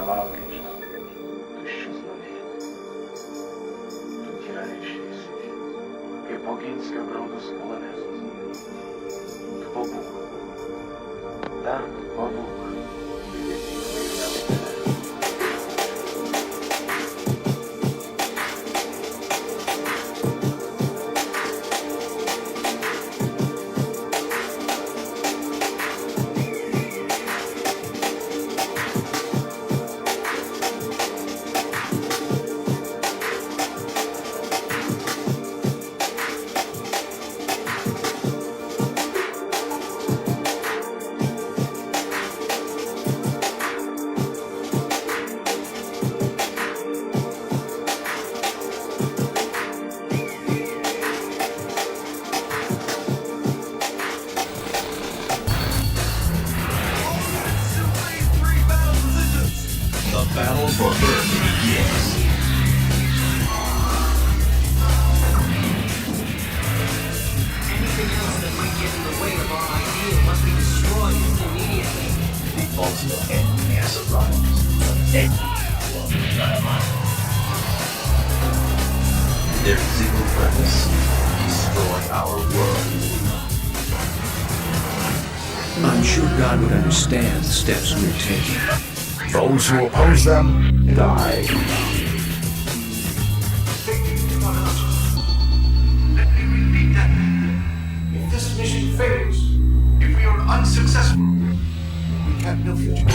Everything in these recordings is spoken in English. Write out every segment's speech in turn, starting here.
války to šťuznanie, to tiranejšie si, je pokynské broudo spolené, k Bogu, tam Bogu, kde ti chvíľa. Battle for Earth begins. Anything else that might get in the way of our ideal must be destroyed immediately. The ultimate enemy has arrived. The enemy will be dynamite. Their single purpose: destroy our world. I'm sure God would understand the steps we're taking. Those who oppose them, die. Let me repeat that. If this mission fails, if we are unsuccessful, we have no future.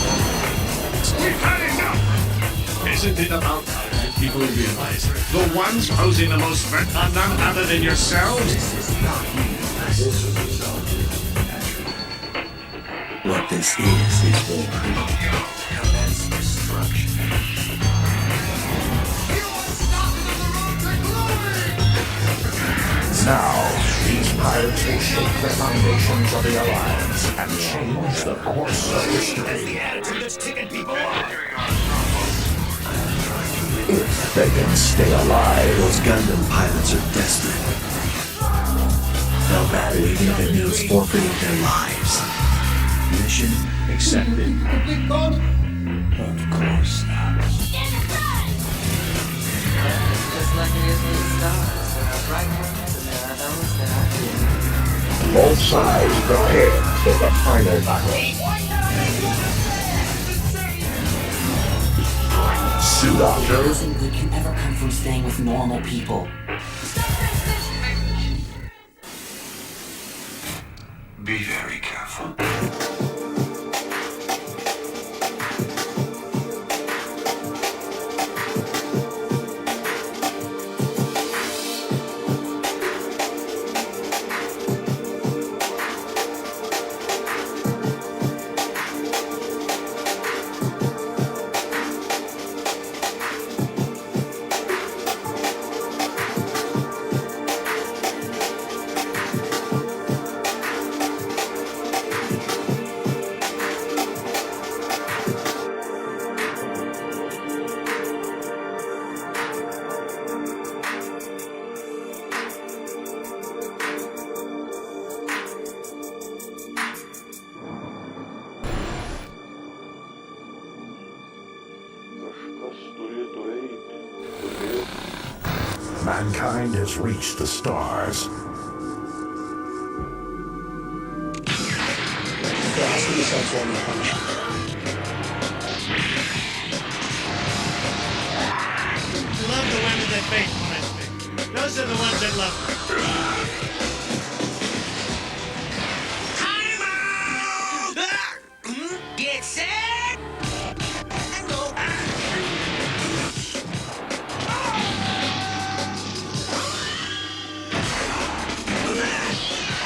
We've had enough! Isn't it about time that people realize the ones posing the most threat are none other than yourselves? This is not me. This is yourself. What this is war. Commence destruction. Now, these pirates will shake the foundations of the Alliance and change the course of history. If they can stay alive, Those Gundam pilots are desperate. They'll matter even if it means forfeiting their lives. Mission accepted. Of course not. Just like it is with the stars, there are bright ones and there are those that are dim. both sides prepare for the final battle. Suit up. Nothing good can ever come from staying with normal people. Be very careful. Mankind has reached the stars. Love the women that patronize me. Those are the ones that love me. Time out! Get set! And go.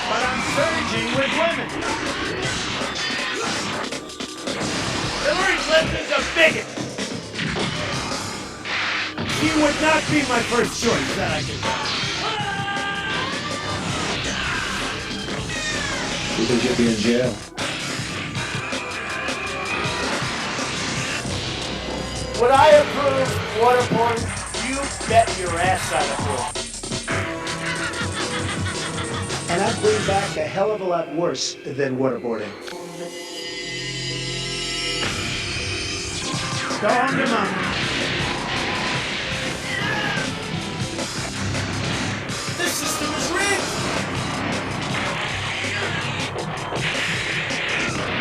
But I'm surging with women. Hillary Clinton's a bigot. He would not be my first choice, that I can tell. You think you'll be in jail? Would I approve waterboarding? You bet your ass I approve. And I'd bring back a hell of a lot worse than waterboarding. Go on your mum. This system is rigged!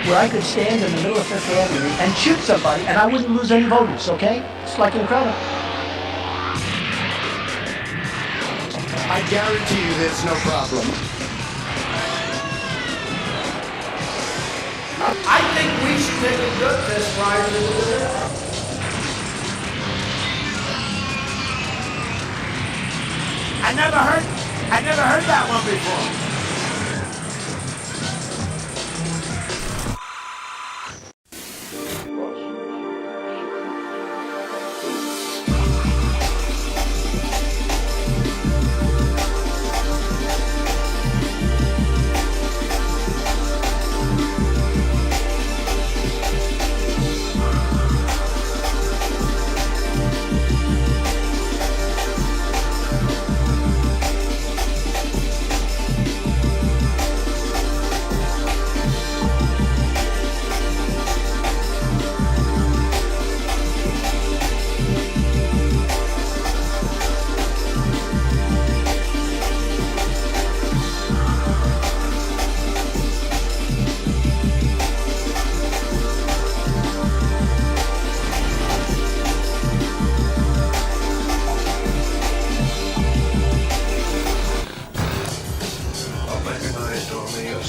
Where I could stand in the middle of Fifth Avenue and shoot somebody and I wouldn't lose any voters, okay? It's like incredible. I guarantee you there's no problem. I think we should take a drug test prior to the I never heard that one before.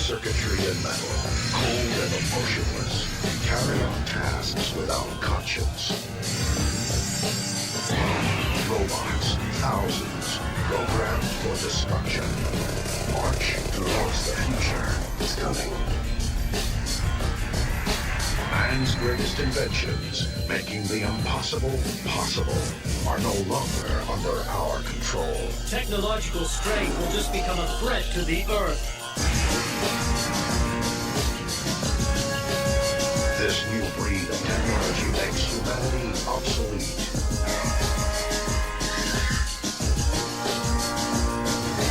Circuitry and metal, cold and emotionless, carry on tasks without conscience. Robots, thousands, programmed for destruction. March towards the future is coming. Man's greatest inventions, making the impossible possible, are no longer under our control. Technological strain will just become a threat to the Earth. This new breed of technology makes humanity obsolete.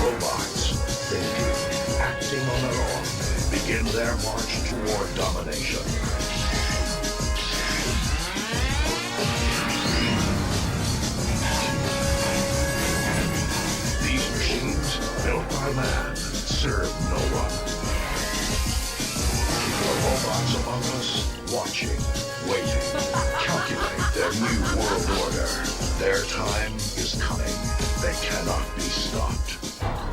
Robots, thinking, acting on their own, begin their march toward domination. These machines, built by man, serve no one. The robots among us, watching, waiting, calculate their new world order. Their time is coming. They cannot be stopped.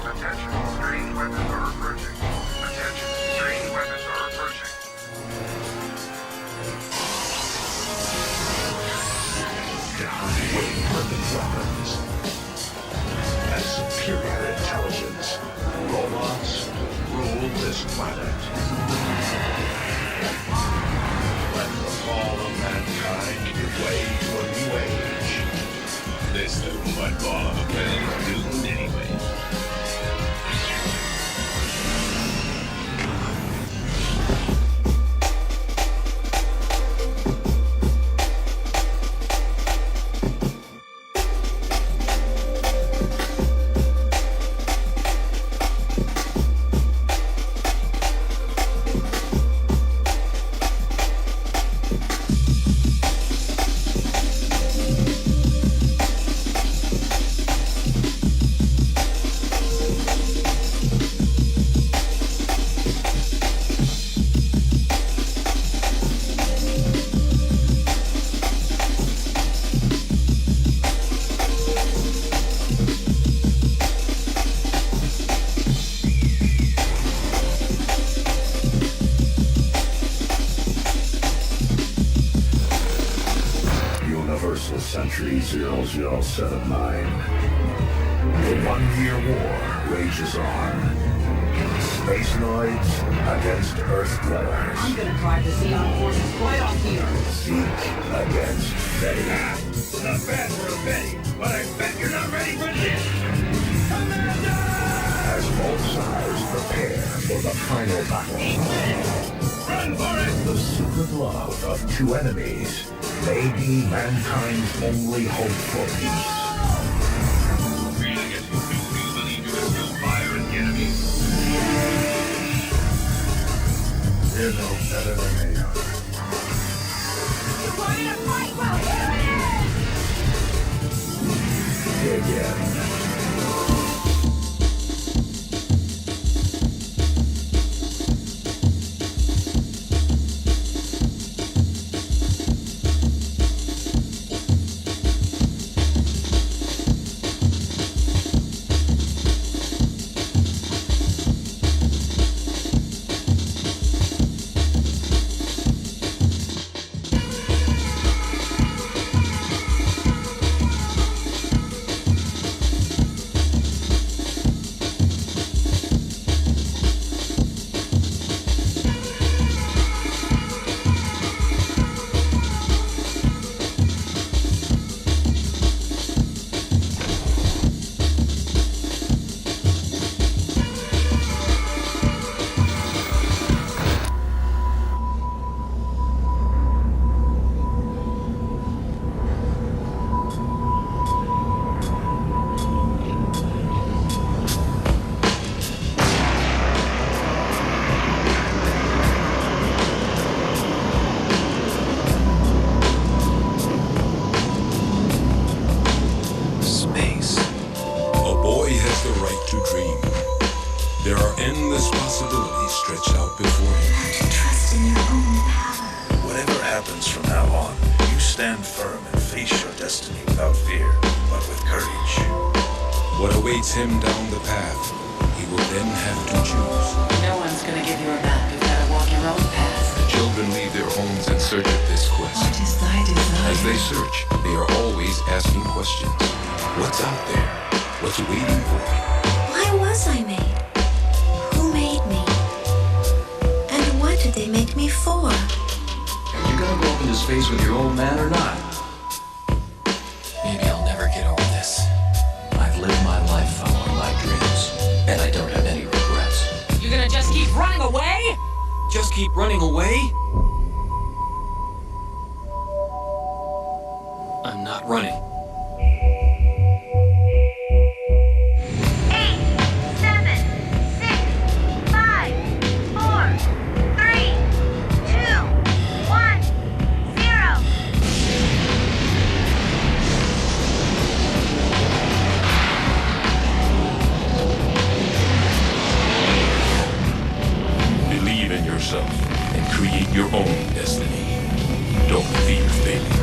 Attention, strange weapons are approaching. Attention, strange weapons are approaching. With perfect weapons and superior intelligence, robots rule this planet. Let the fall of mankind give way to a new age. This little mudball of a planet is doomed anyway. Century 0079. The one-year war rages on. Spacenoids against Earth dwellers. I'm gonna drive the Xeon forces right off here. Zeke against Betty. Not bad for a Betty, but I bet you're not ready for this. As both sides prepare for the final battle. Run for it! The secret love of two enemies may be mankind's only hope for peace. Really get you believe you can still fire at the enemy? They're no better than they are. You're going to fight well. stand firm and face your destiny without fear, but with courage. What awaits him down the path, he will then have to choose. No one's gonna give you a map. You've gotta walk your own path. The children leave their homes in search of this quest. What is thy desire? As they search, they are always asking questions. What's out there? What's waiting for me? Why was I made? Who made me? And what did they make me for? Are you gonna go up into space with your old man or not? Maybe I'll never get over this. I've lived my life following my dreams, and I don't have any regrets. You're gonna just keep running away? Just keep running away? I'm not running. 8, 7, 6, 5, 4, 3, 2, 1, 0. Believe in yourself and create your own destiny. Don't fear failure.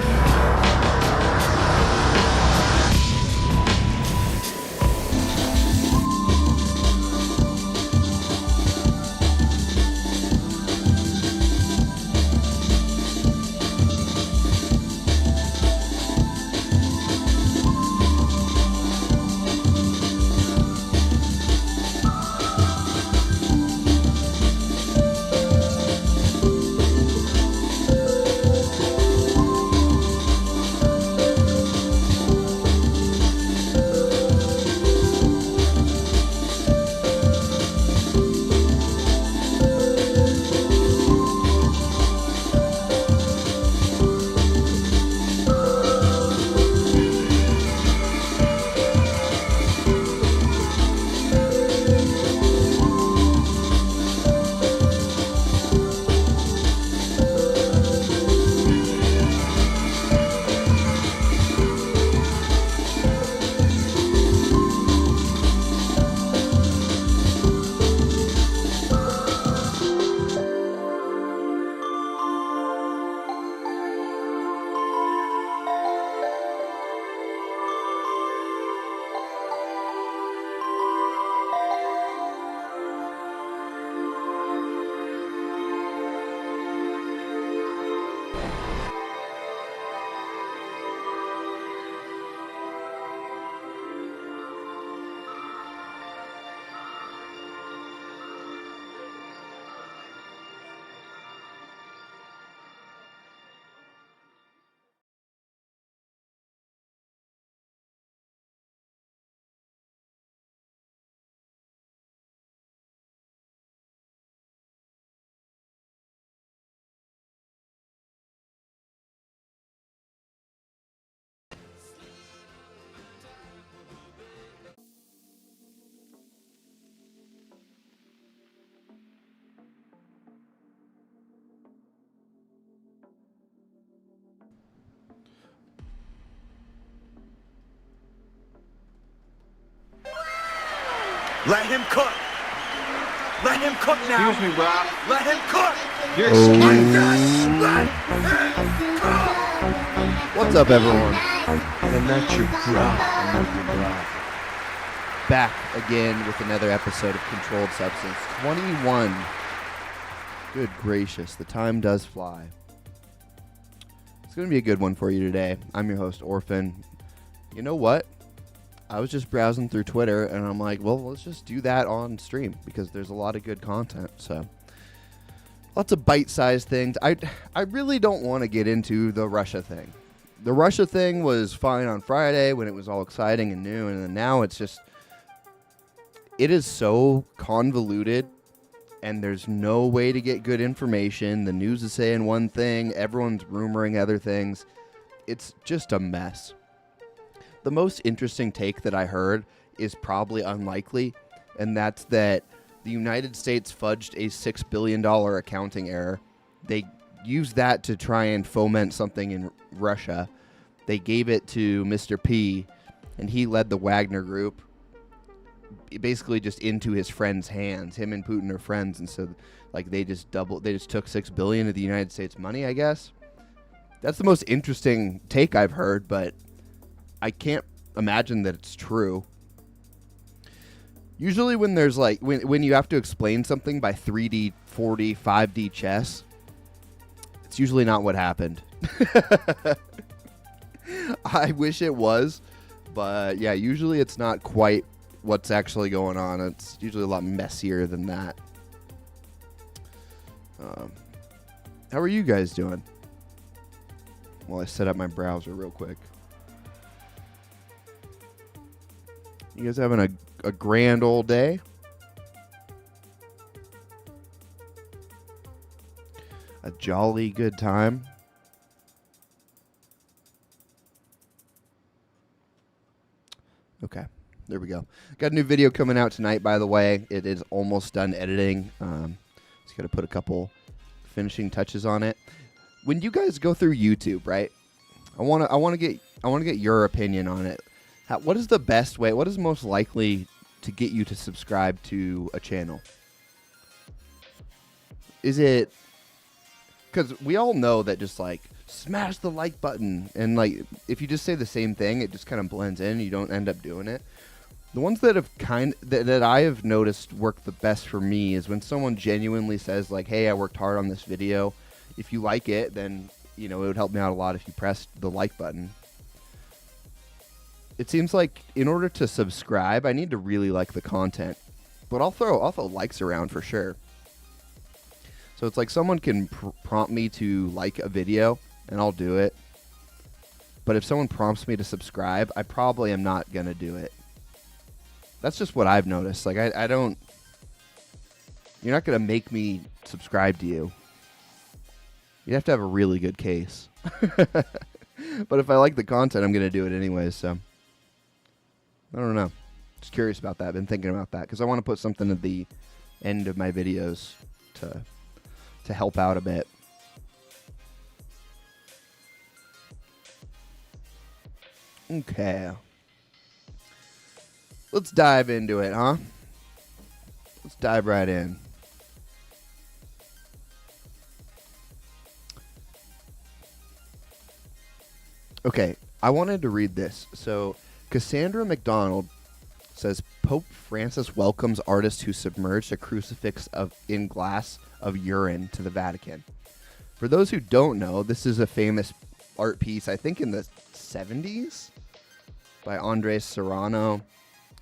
Let him cook. Let him cook now. Excuse me, Rob. Let him cook. You're Let him cook. What's up, everyone? And that's your bra. Back again with another episode of Controlled Substance 21. Good gracious, the time does fly. It's going to be a good one for you today. I'm your host, Orphan. You know what? I was just browsing through Twitter, and I'm like, well, let's just do that on stream, because there's a lot of good content, so. Lots of bite-sized things. I really don't want to get into the Russia thing. The Russia thing was fine on Friday when it was all exciting and new, and then now it's just, it is so convoluted, and there's no way to get good information. The news is saying one thing, everyone's rumoring other things. It's just a mess. The most interesting take that I heard is probably unlikely, and that's that the United States fudged a $6 billion accounting error. They used that to try and foment something in Russia. They gave it to Mr. P, and he led the Wagner Group basically just into his friend's hands. Him and Putin are friends, and so like they just took $6 billion of the United States money, I guess. That's the most interesting take I've heard, but I can't imagine that it's true. Usually when there's like, when you have to explain something by 3D, 4D, 5D chess, it's usually not what happened. I wish it was, but yeah, usually it's not quite what's actually going on. It's usually a lot messier than that. How are you guys doing? Well, I set up my browser real quick. You guys having a grand old day? A jolly good time? Okay, there we go. Got a new video coming out tonight, by the way. It is almost done editing. Just got to put a couple finishing touches on it. When you guys go through YouTube, right? I want to get your opinion on it. What is the best way? What is most likely to get you to subscribe to a channel? Is it, because we all know that just like smash the like button, and like if you just say the same thing, it just kind of blends in. You don't end up doing it. The ones that have that I have noticed work the best for me is when someone genuinely says like, "Hey, I worked hard on this video. If you like it, then you know it would help me out a lot if you pressed the like button." It seems like in order to subscribe, I need to really like the content, but I'll throw likes around for sure. So it's like someone can prompt me to like a video, and I'll do it. But if someone prompts me to subscribe, I probably am not gonna do it. That's just what I've noticed. Like I don't. You're not gonna make me subscribe to you. You have to have a really good case. But if I like the content, I'm gonna do it anyways. So I don't know. Just curious about that. I've been thinking about that because I want to put something at the end of my videos to help out a bit. Okay. Let's dive into it, huh? Let's dive right in. Okay, I wanted to read this. So, Cassandra McDonald says Pope Francis welcomes artist who submerged a crucifix in glass of urine to the Vatican. For those who don't know, this is a famous art piece, I think in the 70s, by Andres Serrano.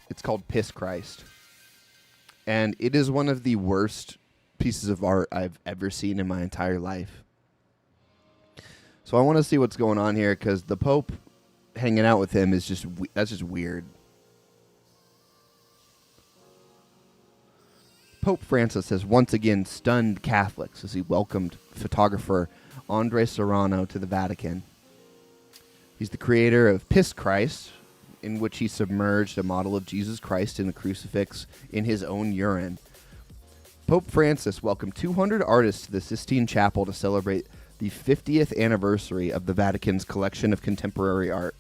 It's called Piss Christ. And it is one of the worst pieces of art I've ever seen in my entire life. So I want to see what's going on here, because the Pope hanging out with him is that's just weird. Pope Francis has once again stunned Catholics as he welcomed photographer Andres Serrano to the Vatican. He's the creator of Piss Christ, in which he submerged a model of Jesus Christ in a crucifix in his own urine. Pope Francis welcomed 200 artists to the Sistine Chapel to celebrate the 50th anniversary of the Vatican's collection of contemporary art.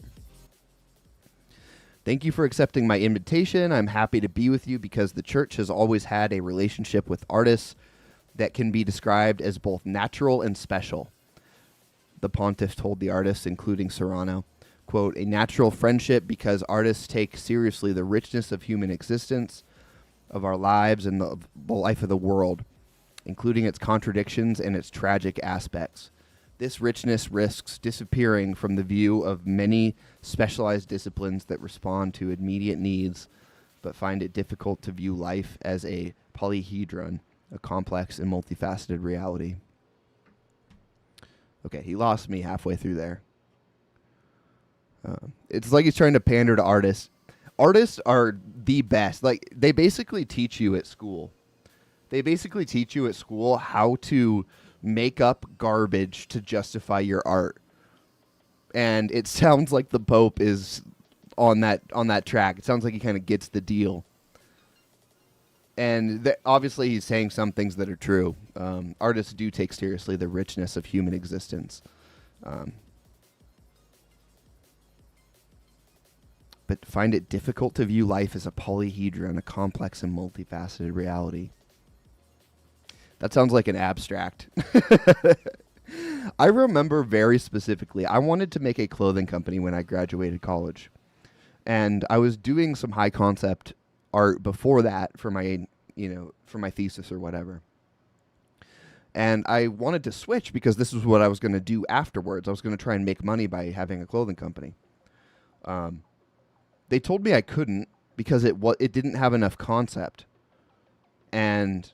Thank you for accepting my invitation. I'm happy to be with you because the Church has always had a relationship with artists that can be described as both natural and special. The pontiff told the artists, including Serrano, quote, "A natural friendship because artists take seriously the richness of human existence, of our lives, and the life of the world, including its contradictions and its tragic aspects. This richness risks disappearing from the view of many specialized disciplines that respond to immediate needs, but find it difficult to view life as a polyhedron, a complex and multifaceted reality." Okay, he lost me halfway through there. It's like he's trying to pander to artists. Artists are the best. Like, they basically teach you at school. They basically teach you at school how to make up garbage to justify your art. And it sounds like the Pope is on that track. It sounds like he kind of gets the deal. And obviously he's saying some things that are true. Artists do take seriously the richness of human existence. But find it difficult to view life as a polyhedron, a complex and multifaceted reality. That sounds like an abstract. I remember very specifically, I wanted to make a clothing company when I graduated college. And I was doing some high concept art before that for my, for my thesis or whatever. And I wanted to switch because this was what I was going to do afterwards. I was going to try and make money by having a clothing company. They told me I couldn't because it didn't have enough concept. And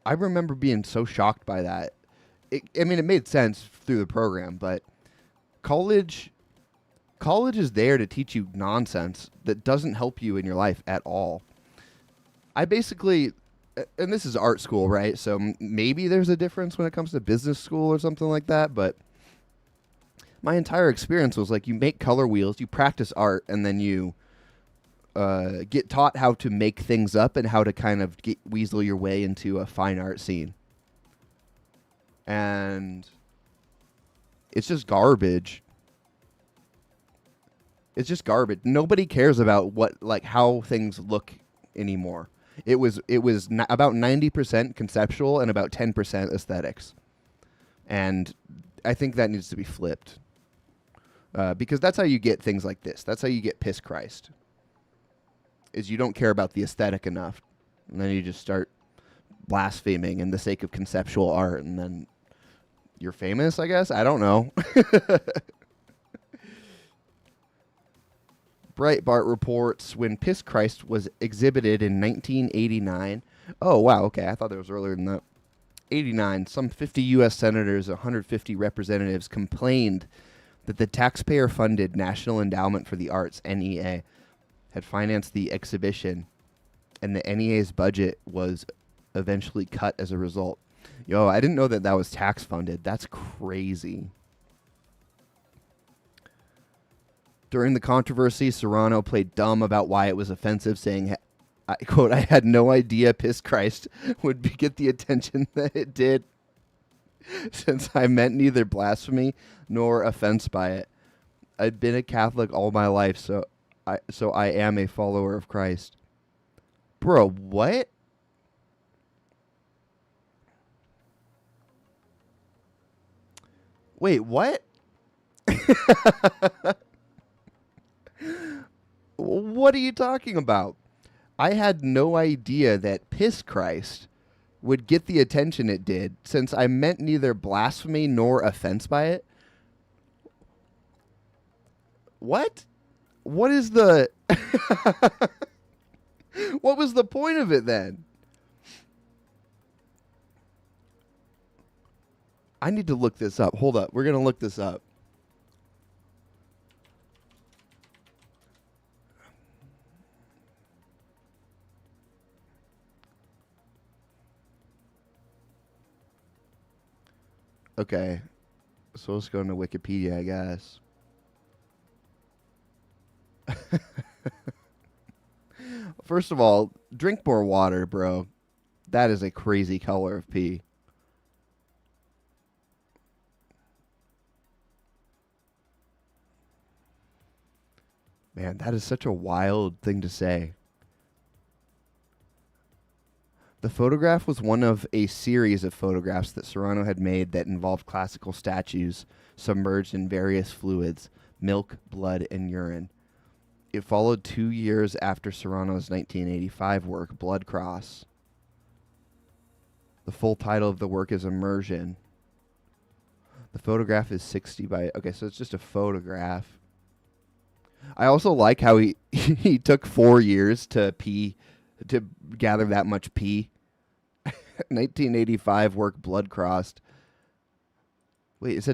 I remember being so shocked by that. It made sense through the program, but college is there to teach you nonsense that doesn't help you in your life at all. I basically, and this is art school, right? So maybe there's a difference when it comes to business school or something like that, but my entire experience was like you make color wheels, you practice art, and then you get taught how to make things up and how to kind of weasel your way into a fine art scene. And it's just garbage. It's just garbage. Nobody cares about how things look anymore. It was about 90% conceptual and about 10% aesthetics. And I think that needs to be flipped. Because that's how you get things like this. That's how you get Piss Christ. Is you don't care about the aesthetic enough. And then you just start blaspheming in the sake of conceptual art. And then you're famous, I guess? I don't know. Breitbart reports when Piss Christ was exhibited in 1989. Oh, wow. Okay. I thought it was earlier than that. 89. Some 50 U.S. senators, 150 representatives complained that the taxpayer-funded National Endowment for the Arts, NEA, had financed the exhibition, and the NEA's budget was eventually cut as a result. Yo, I didn't know that was tax-funded. That's crazy. During the controversy, Serrano played dumb about why it was offensive, saying, I quote, "I had no idea Piss Christ would get the attention that it did, since I meant neither blasphemy nor offense by it. I'd been a Catholic all my life, so I am a follower of Christ." Bro, what? Wait, what? What are you talking about? I had no idea that Piss Christ would get the attention it did, since I meant neither blasphemy nor offense by it. What? What is the... What was the point of it then? I need to look this up. Hold up. We're going to look this up. Okay. So let's go into Wikipedia, I guess. First of all, drink more water, bro. That is a crazy color of pee. Man, that is such a wild thing to say. The photograph was one of a series of photographs that Serrano had made that involved classical statues submerged in various fluids, milk, blood, and urine. It followed 2 years after Serrano's 1985 work, Blood Cross. The full title of the work is Immersion. The photograph is 60 by... Okay, so it's just a photograph. I also like how he took 4 years to gather that much pee. 1985 work, Blood Crossed. Wait, it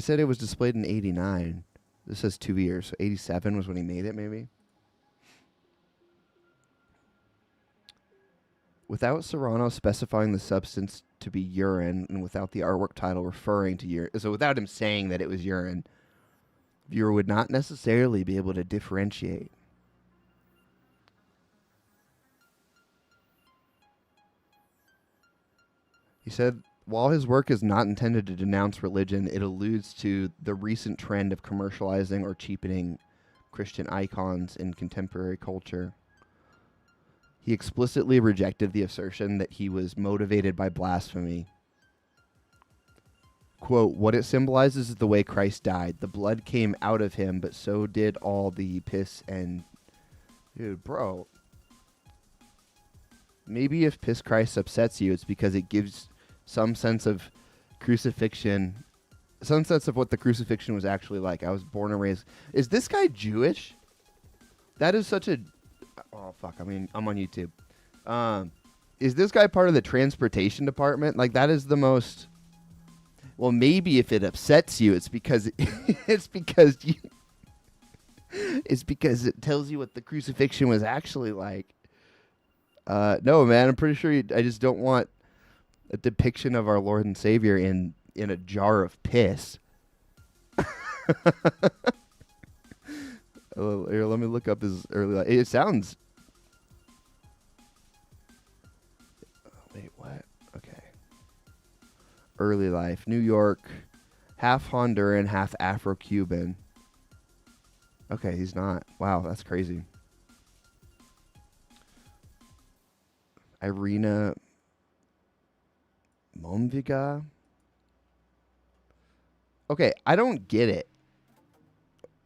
said it was displayed in 89. This says 2 years. So 87 was when he made it, maybe? Without Serrano specifying the substance to be urine, and without the artwork title referring to urine, so without him saying that it was urine, viewer would not necessarily be able to differentiate. He said, while his work is not intended to denounce religion, it alludes to the recent trend of commercializing or cheapening Christian icons in contemporary culture. He explicitly rejected the assertion that he was motivated by blasphemy. quote, what it symbolizes is the way Christ died. The blood came out of him, but so did all the piss and... Dude, bro. Maybe if piss Christ upsets you, it's because it gives some sense of crucifixion, some sense of what the crucifixion was actually like. I was born and raised... Is this guy Jewish? That is such a... Oh, fuck. I mean, I'm on YouTube. Is this guy part of the transportation department? Like, that is the most... Well, maybe if it upsets you, it's because it's because it tells you what the crucifixion was actually like. No, man, I'm pretty sure I just don't want a depiction of our Lord and Savior in a jar of piss. Here, let me look up his early life. It sounds... Wait, what? Okay. Early life. New York. Half Honduran, half Afro-Cuban. Okay, he's not. Wow, that's crazy. Irina Momviga. Okay, I don't get it.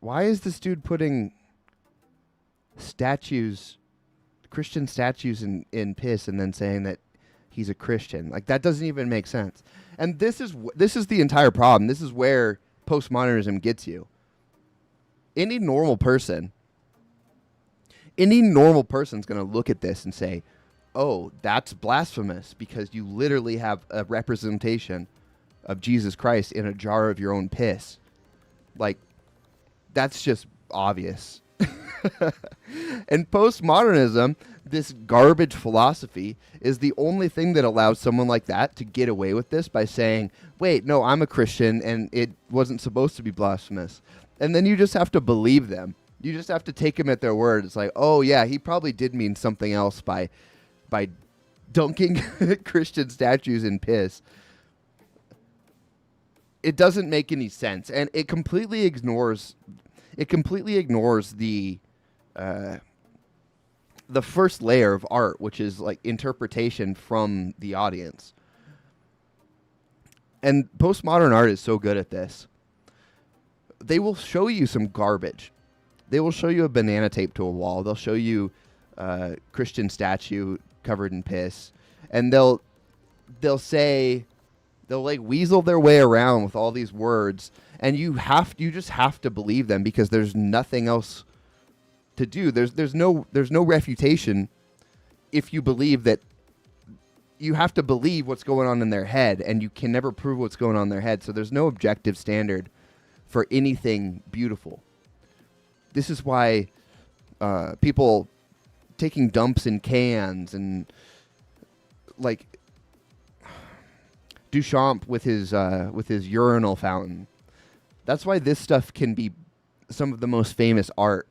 Why is this dude putting statues, Christian statues in piss and then saying that he's a Christian? Like, that doesn't even make sense. And this is the entire problem. This is where postmodernism gets you. Any normal person's going to look at this and say, oh, that's blasphemous because you literally have a representation of Jesus Christ in a jar of your own piss. Like, that's just obvious. And postmodernism, this garbage philosophy, is the only thing that allows someone like that to get away with this by saying, wait, no, I'm a Christian and it wasn't supposed to be blasphemous. And then you just have to believe them. You just have to take them at their word. It's like, oh, yeah, he probably did mean something else by dunking Christian statues in piss. It doesn't make any sense, and it completely ignores the first layer of art, which is like interpretation from the audience. And postmodern art is so good at this. They will show you some garbage. They will show you a banana taped to a wall. They'll show you a Christian statue covered in piss, and they'll like weasel their way around with all these words, and you just have to believe them because there's nothing else to do. There's no refutation if you believe that. You have to believe what's going on in their head, and you can never prove what's going on in their head. So there's no objective standard for anything beautiful. This is why people taking dumps in cans and like Duchamp with his urinal fountain. That's why this stuff can be some of the most famous art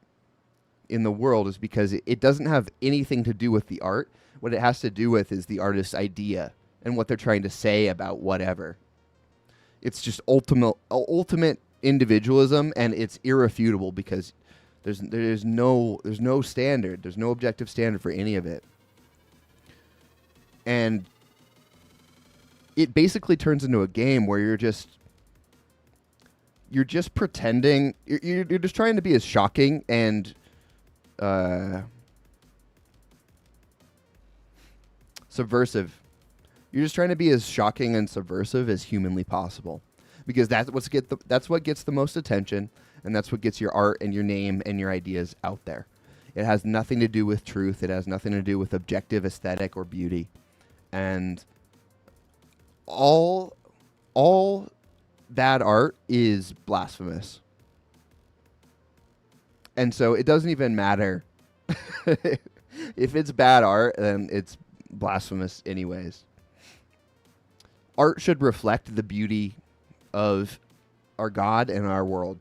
in the world, is because it doesn't have anything to do with the art. What it has to do with is the artist's idea and what they're trying to say about whatever. It's just ultimate individualism, and it's irrefutable because there's no standard. There's no objective standard for any of it. And it basically turns into a game where you're just pretending. You're just trying to be as shocking and subversive. You're just trying to be as shocking and subversive as humanly possible, because that's what gets the most attention, and that's what gets your art and your name and your ideas out there. It has nothing to do with truth. It has nothing to do with objective aesthetic or beauty, and all bad art is blasphemous. And so it doesn't even matter if it's bad art, then it's blasphemous anyways. Art should reflect the beauty of our God and our world.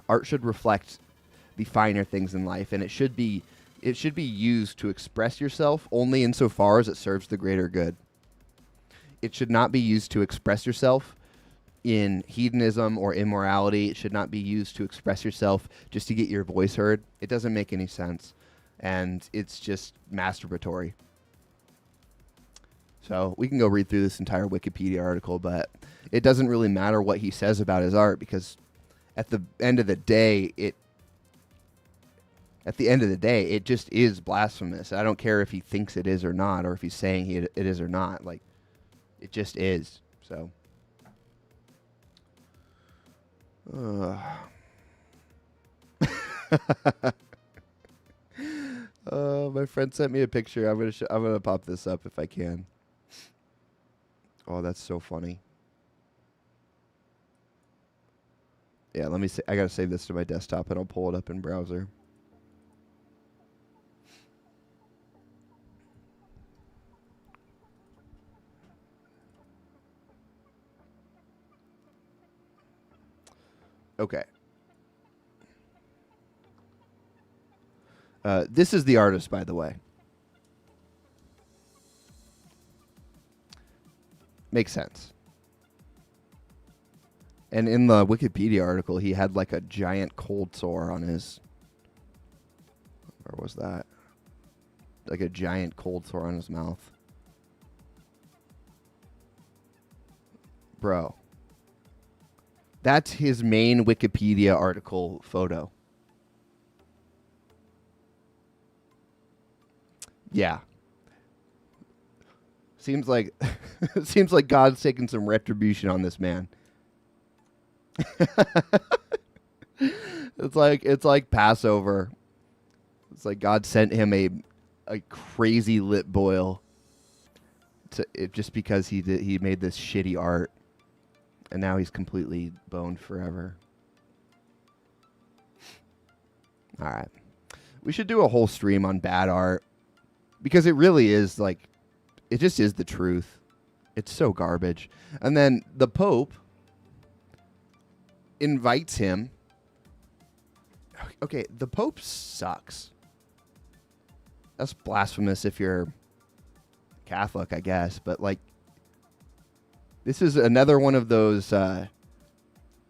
Art should reflect the finer things in life, and it should be used to express yourself only insofar as it serves the greater good. It should not be used to express yourself in hedonism or immorality. It should not be used to express yourself just to get your voice heard. It doesn't make any sense, and it's just masturbatory. So we can go read through this entire Wikipedia article, but it doesn't really matter what he says about his art because at the end of the day, it just is blasphemous. I don't care if he thinks it is or not, or if he's saying it is or not. Like, it just is. So, my friend sent me a picture. I'm gonna pop this up if I can. Oh, that's so funny. Yeah, let me see. I gotta save this to my desktop and I'll pull it up in browser. Okay. This is the artist, by the way. Makes sense. And in the Wikipedia article, he had like a giant cold sore on his... Where was that? Like a giant cold sore on his mouth. Bro. That's his main Wikipedia article photo. Yeah. Seems like God's taking some retribution on this man. It's like Passover. It's like God sent him a crazy lit boil just because he made this shitty art. And now he's completely boned forever. All right. We should do a whole stream on bad art. Because it really is like, it just is the truth. It's so garbage. And then the Pope invites him. Okay, the Pope sucks. That's blasphemous if you're Catholic, I guess. But like, this is another one of those,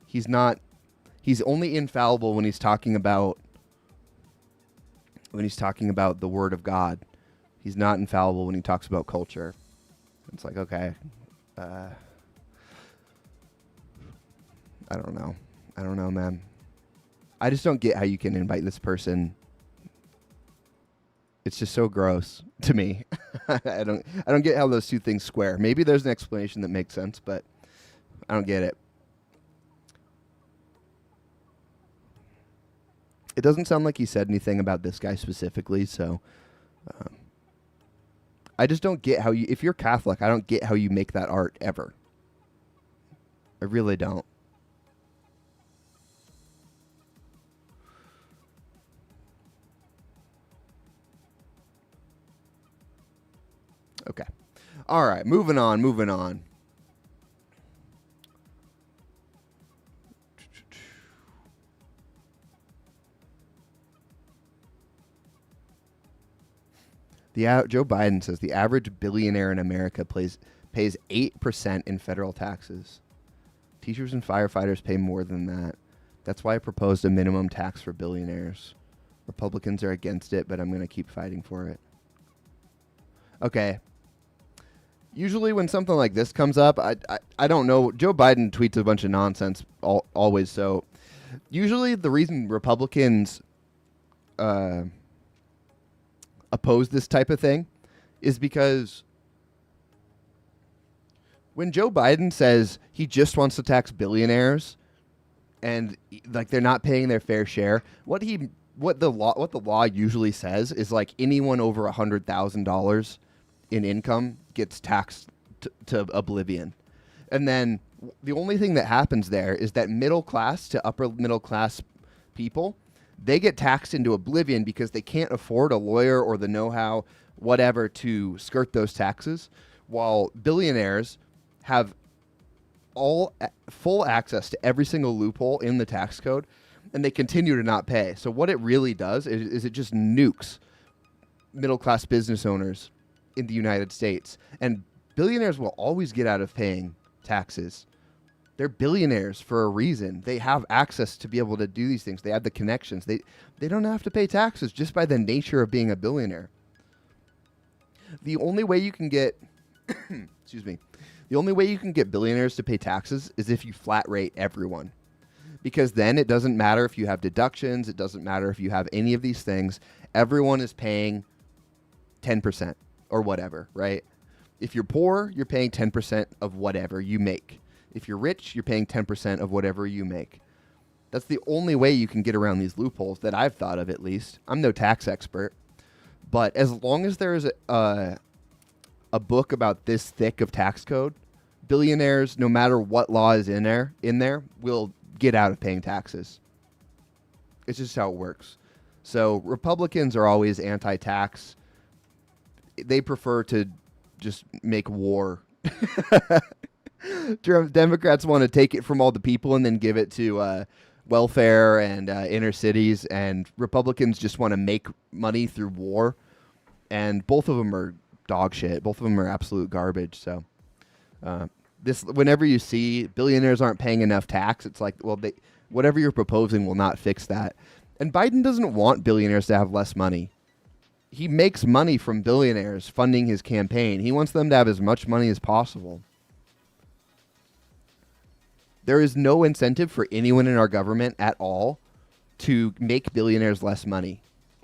he's only infallible when he's talking about the Word of God. He's not infallible when he talks about culture. It's like, okay, I don't know, man. I just don't get how you can invite this person. It's just so gross to me. I don't get how those two things square. Maybe there's an explanation that makes sense, but I don't get it. It doesn't sound like he said anything about this guy specifically, so I just don't get how if you're Catholic, I don't get how you make that art ever. I really don't. Okay. All right, moving on. Joe Biden says the average billionaire in America pays 8% in federal taxes. Teachers and firefighters pay more than that. That's why I proposed a minimum tax for billionaires. Republicans are against it, but I'm going to keep fighting for it. Okay. Usually when something like this comes up, I don't know. Joe Biden tweets a bunch of nonsense always. So usually the reason Republicans oppose this type of thing is because when Joe Biden says he just wants to tax billionaires and like they're not paying their fair share, what the law usually says is like anyone over $100,000 in income gets taxed to oblivion. And then the only thing that happens there is that middle class to upper middle class people, they get taxed into oblivion because they can't afford a lawyer or the know-how, whatever, to skirt those taxes, while billionaires have full access to every single loophole in the tax code, and they continue to not pay. So what it really does is it just nukes middle-class business owners in the United States. And billionaires will always get out of paying taxes. They're billionaires for a reason. They have access to be able to do these things. They have the connections. They don't have to pay taxes just by the nature of being a billionaire. The only way you can get excuse me, the only way you can get billionaires to pay taxes is if you flat rate everyone. Because then it doesn't matter if you have deductions. It doesn't matter if you have any of these things. Everyone is paying 10% or whatever, right? If you're poor, you're paying 10% of whatever you make. If you're rich, you're paying 10% of whatever you make. That's the only way you can get around these loopholes that I've thought of, at least. I'm no tax expert. But as long as there is a book about this thick of tax code, billionaires, no matter what law is in there, will get out of paying taxes. It's just how it works. So Republicans are always anti-tax. They prefer to just make war. Democrats want to take it from all the people and then give it to welfare and inner cities, and Republicans just want to make money through war. And both of them are dog shit. Both of them are absolute garbage. So whenever you see billionaires aren't paying enough tax, it's like, well, whatever you're proposing will not fix that. And Biden doesn't want billionaires to have less money. He makes money from billionaires funding his campaign. He wants them to have as much money as possible. There is no incentive for anyone in our government at all to make billionaires less money.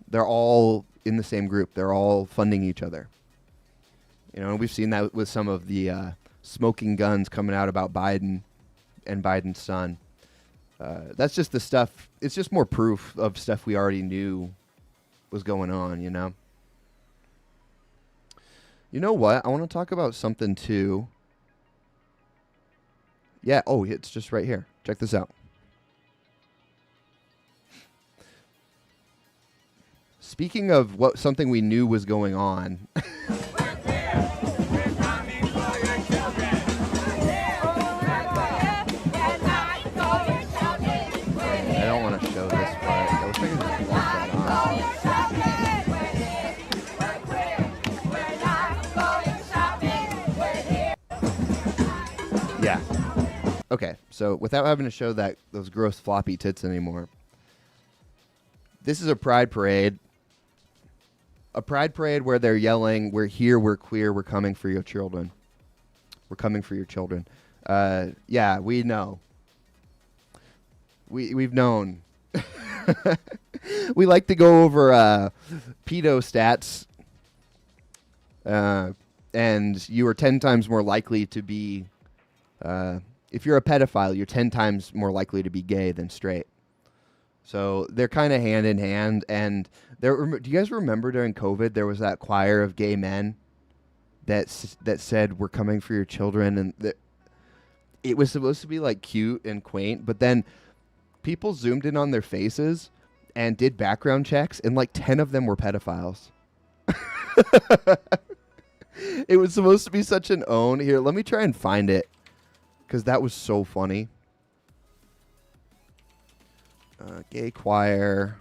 They're all in the same group. They're all funding each other. You know, we've seen that with some of the smoking guns coming out about Biden and Biden's son. That's just the stuff. It's just more proof of stuff we already knew was going on, you know? You know what? I want to talk about something too. Yeah, oh, it's just right here. Check this out. Speaking of something we knew was going on. I don't want to show this part. I wish I could just walk that on. Yeah. Okay, so without having to show those gross floppy tits anymore, this is a pride parade. A pride parade where they're yelling, "We're here, we're queer, we're coming for your children. We're coming for your children." Yeah, we know. We've known. We like to go over pedo stats. And you are 10 times more likely to be... if you're a pedophile, you're 10 times more likely to be gay than straight. So they're kind of hand in hand. And do you guys remember during COVID, there was that choir of gay men that said, "We're coming for your children." And it was supposed to be like cute and quaint. But then people zoomed in on their faces and did background checks. And like 10 of them were pedophiles. It was supposed to be such an own. Here, let me try and find it, because that was so funny. Gay choir.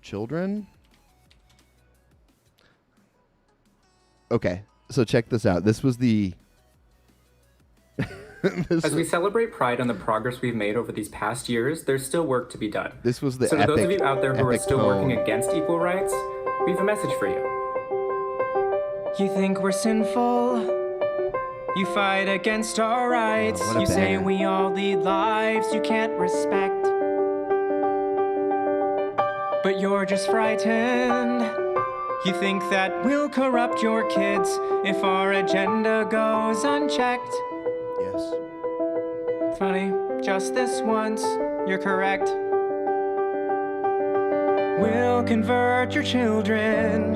Children? Okay, so check this out. This was the... As we celebrate Pride on the progress we've made over these past years, there's still work to be done. This was the So to those of you out there who are still working against equal rights, we have a message for you. You think we're sinful? You fight against our rights. You say we all lead lives you can't respect. But you're just frightened. You think that we'll corrupt your kids if our agenda goes unchecked. Yes. Funny, just this once, you're correct. We'll convert your children.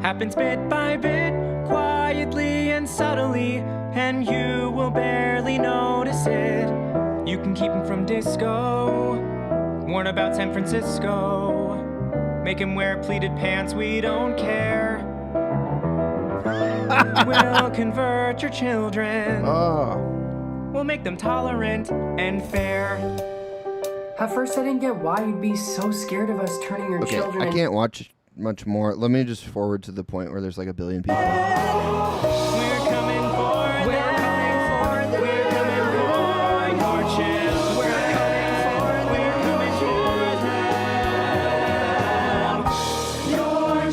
Happens bit by bit, quietly and subtly, and you will barely notice it. You can keep him from disco, warn about San Francisco, make him wear pleated pants, we don't care. We'll convert your children. We'll make them tolerant and fair. At first I didn't get why you'd be so scared of us turning your children. I can't watch much more. Let me just forward to the point where there's like 1 billion people. We're coming for them. We're coming for them. We're coming for your children. We're coming for them. We're coming for them. Your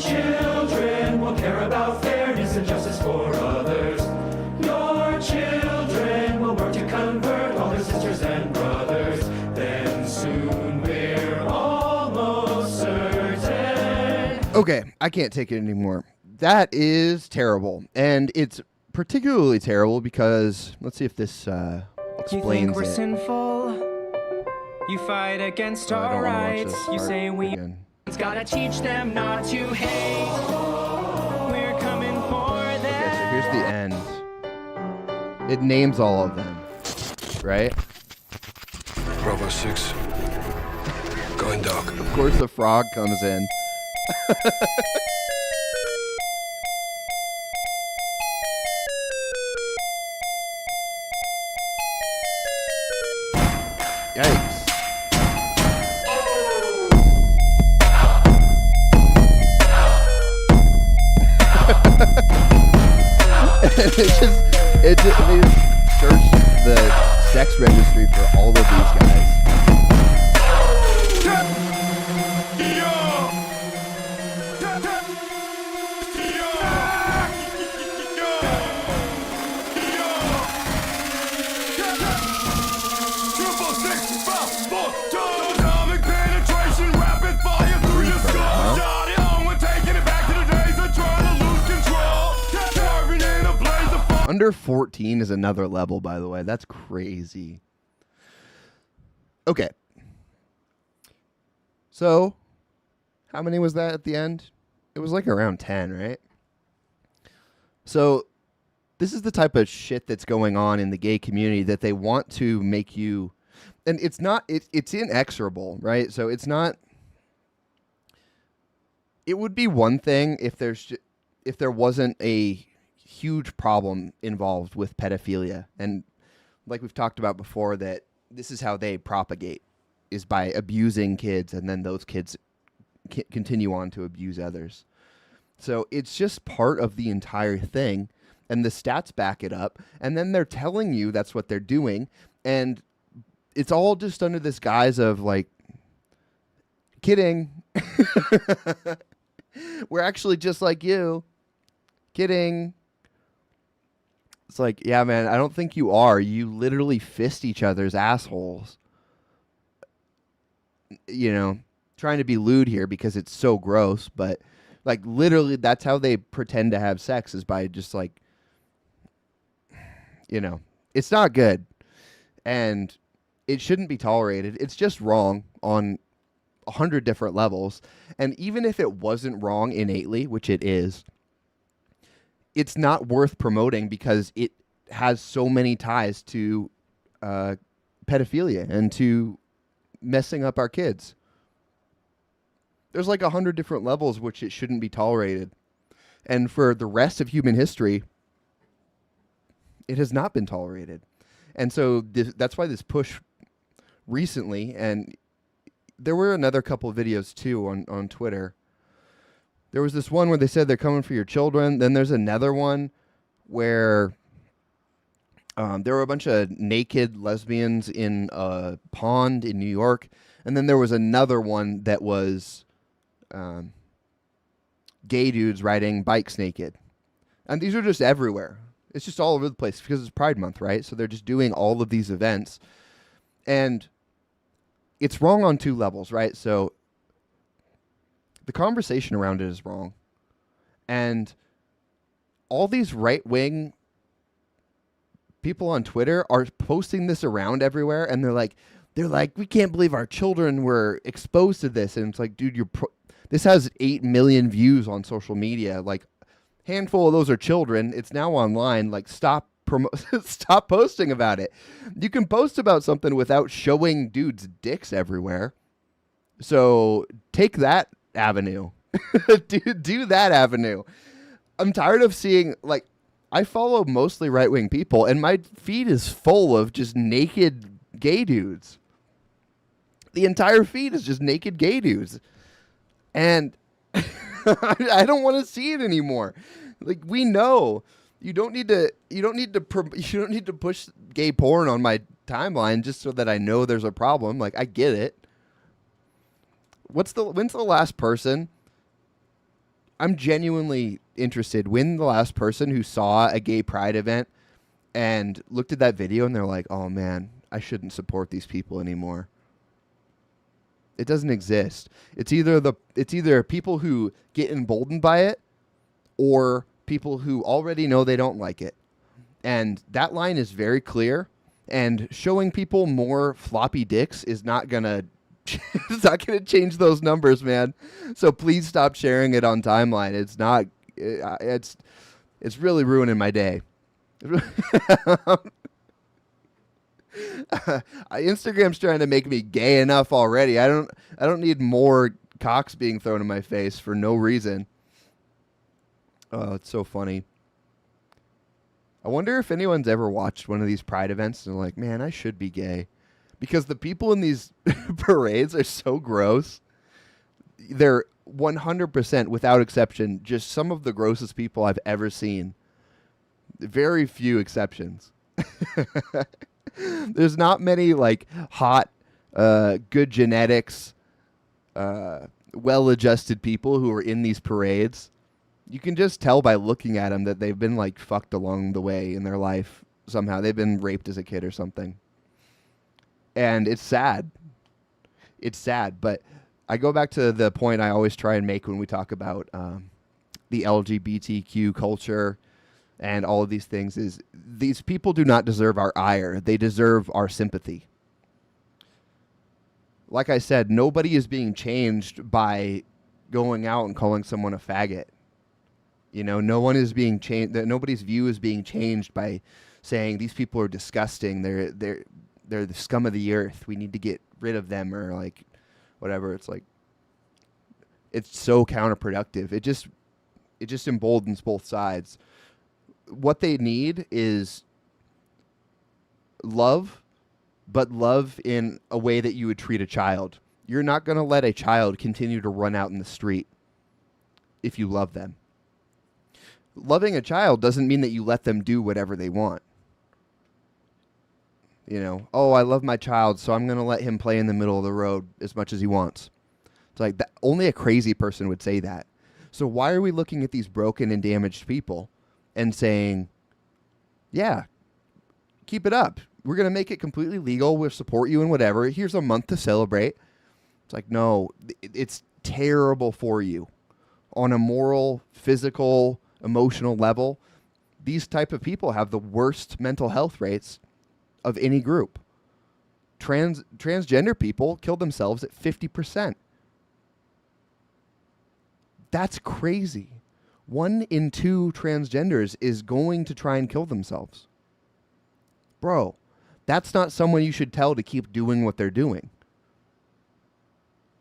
Okay, I can't take it anymore. That is terrible. And it's particularly terrible because, let's see if this explains You think we're it. sinful? You fight against I our don't wanna watch rights. this You part say we again. gotta teach them not to hate. We're coming for them. Okay, so here's the end. It names all of them, right? Bravo 6. Going dark. Of course the frog comes in. Yikes. It just search the sex registry for all of these guys. Under 14 is another level, by the way. That's crazy. Okay. So, how many was that at the end? It was like around 10, right? So, this is the type of shit that's going on in the gay community that they want to make you... And it's not... It's inexorable, right? So, it's not... It would be one thing if there wasn't a huge problem involved with pedophilia. And like we've talked about before, that this is how they propagate, is by abusing kids, and then those kids continue on to abuse others. So it's just part of the entire thing, and the stats back it up, and then they're telling you that's what they're doing, and it's all just under this guise of like, kidding. We're actually just like you. Kidding. It's like, yeah, man, I don't think you are. You literally fist each other's assholes. You know, trying to be lewd here because it's so gross, but like literally that's how they pretend to have sex, is by just like, you know, it's not good. And it shouldn't be tolerated. It's just wrong on 100 different levels. And even if it wasn't wrong innately, which it is, it's not worth promoting because it has so many ties to pedophilia and to messing up our kids. There's like 100 different levels which it shouldn't be tolerated. And for the rest of human history, it has not been tolerated. And so that's why this push recently, and there were another couple of videos too on Twitter. There was this one where they said they're coming for your children. Then there's another one where there were a bunch of naked lesbians in a pond in New York. And then there was another one that was gay dudes riding bikes naked. And these are just everywhere. It's just all over the place because it's Pride Month, right? So they're just doing all of these events. And it's wrong on two levels, right? So the conversation around it is wrong. And all these right-wing people on Twitter are posting this around everywhere, and they're like, we can't believe our children were exposed to this. And it's like, dude, this has 8 million views on social media. Like, handful of those are children. It's now online. Like, stop posting about it. You can post about something without showing dudes' dicks everywhere. So take that avenue. do that avenue. I'm tired of seeing, like, I follow mostly right-wing people, and my feed is full of just naked gay dudes. The entire feed is just naked gay dudes. And I don't want to see it anymore. Like, we know you don't need to push gay porn on my timeline just so that I know there's a problem. Like, I get it. When's the last person? I'm genuinely interested. When the last person who saw a gay pride event and looked at that video and they're like, "Oh man, I shouldn't support these people anymore." It doesn't exist. It's either people who get emboldened by it or people who already know they don't like it. And that line is very clear. And showing people more floppy dicks is not gonna it's not gonna change those numbers, man. So please stop sharing it on timeline. It's not. It's really ruining my day. Instagram's trying to make me gay enough already. I don't need more cocks being thrown in my face for no reason. Oh, it's so funny. I wonder if anyone's ever watched one of these Pride events and they're like, man, I should be gay. Because the people in these parades are so gross. They're 100%, without exception, just some of the grossest people I've ever seen. Very few exceptions. There's not many like hot, good genetics, well-adjusted people who are in these parades. You can just tell by looking at them that they've been like fucked along the way in their life somehow. They've been raped as a kid or something. And it's sad. It's sad, but I go back to the point I always try and make when we talk about the LGBTQ culture and all of these things is these people do not deserve our ire. They deserve our sympathy. Like I said, nobody is being changed by going out and calling someone a faggot. You know, no one is being changed. Nobody's view is being changed by saying these people are disgusting. They're the scum of the earth. We need to get rid of them or like whatever. It's like it's so counterproductive. It just emboldens both sides. What they need is love, but love in a way that you would treat a child. You're not going to let a child continue to run out in the street if you love them. Loving a child doesn't mean that you let them do whatever they want. You know, oh, I love my child, so I'm going to let him play in the middle of the road as much as he wants. It's like that, only a crazy person would say that. So why are we looking at these broken and damaged people and saying, yeah, keep it up. We're going to make it completely legal. We'll support you and whatever. Here's a month to celebrate. It's like, no, it's terrible for you on a moral, physical, emotional level. These type of people have the worst mental health rates of any group. Transgender people kill themselves at 50%. That's crazy. 1 in 2 transgenders is going to try and kill themselves. Bro, that's not someone you should tell to keep doing what they're doing.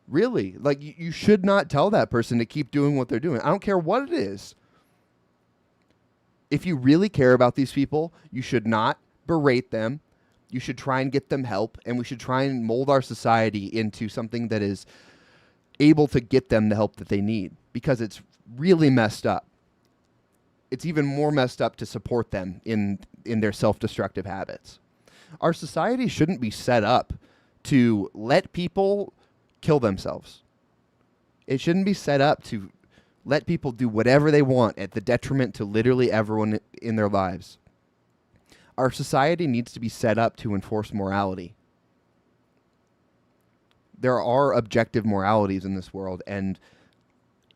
Really, like you should not tell that person to keep doing what they're doing. I don't care what it is. If you really care about these people, you should not berate them. You should try and get them help, and we should try and mold our society into something that is able to get them the help that they need, because it's really messed up. It's even more messed up to support them in their self-destructive habits. Our society shouldn't be set up to let people kill themselves. It shouldn't be set up to let people do whatever they want at the detriment to literally everyone in their lives. Our society needs to be set up to enforce morality. There are objective moralities in this world, and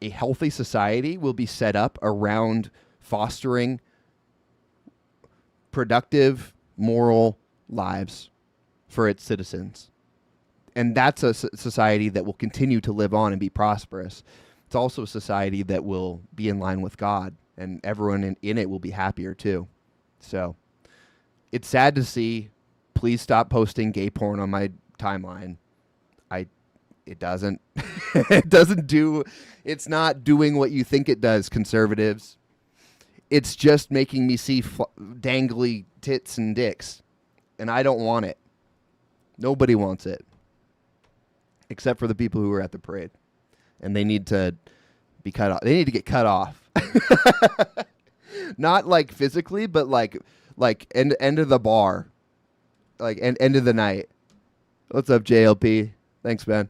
a healthy society will be set up around fostering productive, moral lives for its citizens. And that's a society that will continue to live on and be prosperous. It's also a society that will be in line with God, and everyone in it will be happier too. So it's sad to see. Please stop posting gay porn on my timeline. It doesn't it's not doing what you think it does, conservatives. It's just making me see dangly tits and dicks, and I don't want it. Nobody wants it, except for the people who were at the parade, and they need to be cut off. They need to get cut off. Not like physically, but like end of the bar, like end of the night. What's up, JLP? Thanks, man.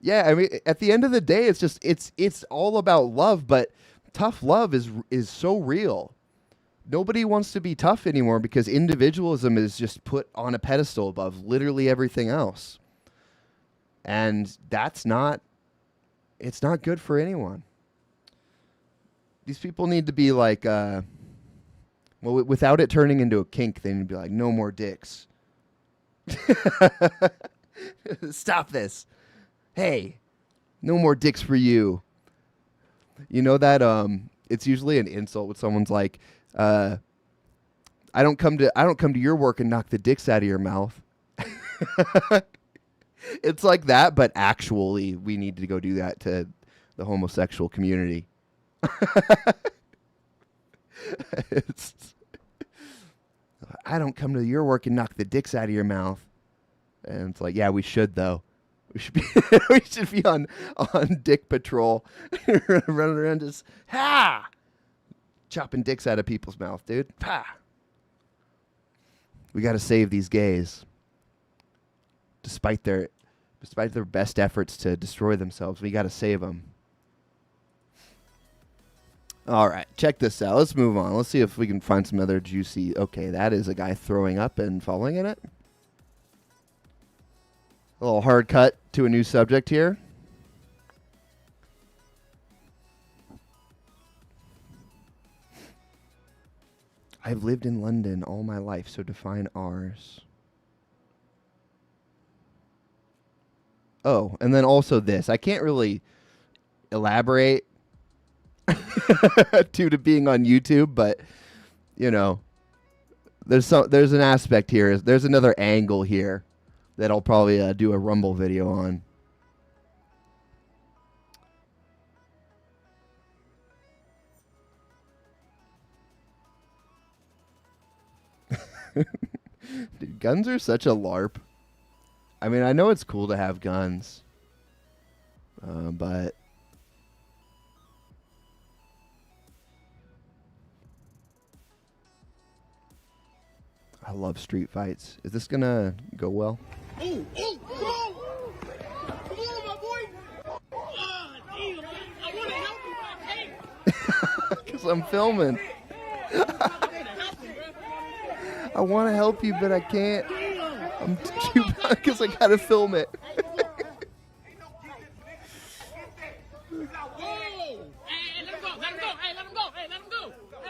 Yeah, I mean, at the end of the day, it's just it's all about love, but tough love is so real. Nobody wants to be tough anymore because individualism is just put on a pedestal above literally everything else. And it's not good for anyone. These people need to be like, well, without it turning into a kink, they need to be like, no more dicks. Stop this. Hey, no more dicks for you. You know that it's usually an insult when someone's like, I don't come to your work and knock the dicks out of your mouth. It's like that, but actually we need to go do that to the homosexual community. I don't come to your work and knock the dicks out of your mouth. And it's like, yeah, we should though. We should be on dick patrol, running around just chopping dicks out of people's mouth, dude. We got to save these gays, despite their best efforts to destroy themselves. We got to save them. All right, check this out. Let's move on. Let's see if we can find some other juicy. Okay, that is a guy throwing up and falling in it. A little hard cut to a new subject here. I've lived in London all my life, so define ours. Oh, and then also this. I can't really elaborate due to being on YouTube, but, you know, there's an aspect here. There's another angle here that I'll probably do a Rumble video on. Dude, guns are such a LARP. I mean, I know it's cool to have guns, but I love street fights. Is this gonna go well? Oh, oh, come on, my boy. Damn, I want to help you, but I can't. Because I'm filming. I want to help you, but I can't. I'm too bad because I gotta film it.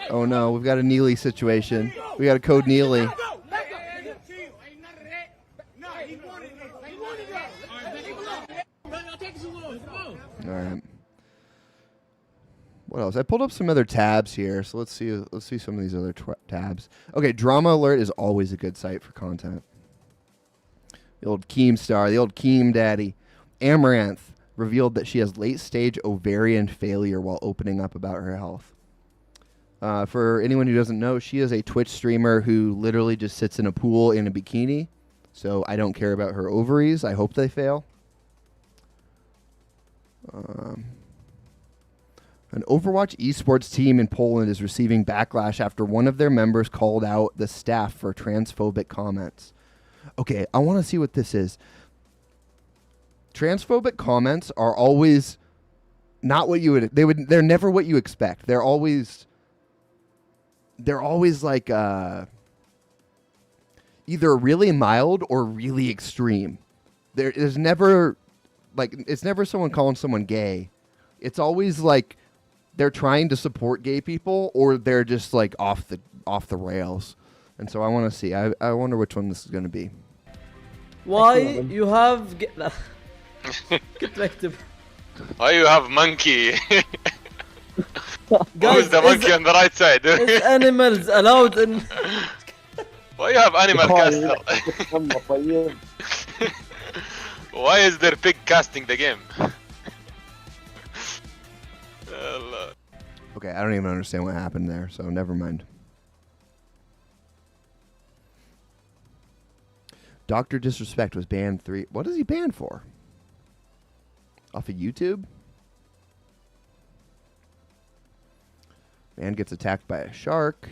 Oh no, we've got a Neely situation. We got a code Neely. All right. What else? I pulled up some other tabs here, so let's see some of these other tabs. Okay, Drama Alert is always a good site for content. The old Keemstar, the old Keem daddy. Amaranth revealed that she has late-stage ovarian failure while opening up about her health. For anyone who doesn't know, she is a Twitch streamer who literally just sits in a pool in a bikini. So I don't care about her ovaries. I hope they fail. An Overwatch esports team in Poland is receiving backlash after one of their members called out the staff for transphobic comments. Okay, I want to see what this is. Transphobic comments are always not what you would. They're never what you expect. They're always like either really mild or really extreme. There's never like it's never someone calling someone gay. It's always like they're trying to support gay people or they're just like off the rails. And so I want to see. I wonder which one this is going to be. Why you have get back to why you have monkey? Guys, who's the monkey on the right side? Is animals allowed in? Why you have animal caster? Why is there pig casting the game? Okay, I don't even understand what happened there, so never mind. Dr. Disrespect was banned 3. What is he banned for? Off of YouTube? Man gets attacked by a shark.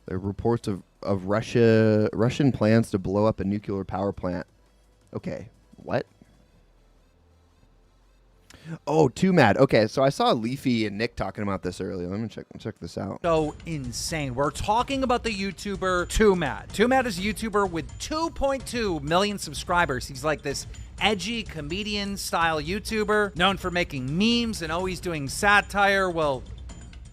There are reports of Russian plans to blow up a nuclear power plant. Okay, what? Oh, Too Mad. Okay, so I saw Leafy and Nick talking about this earlier. Let me check this out. So insane. We're talking about the YouTuber Too Mad. Too Mad is a YouTuber with 2.2 million subscribers. He's like this edgy comedian-style YouTuber known for making memes and always doing satire. Well,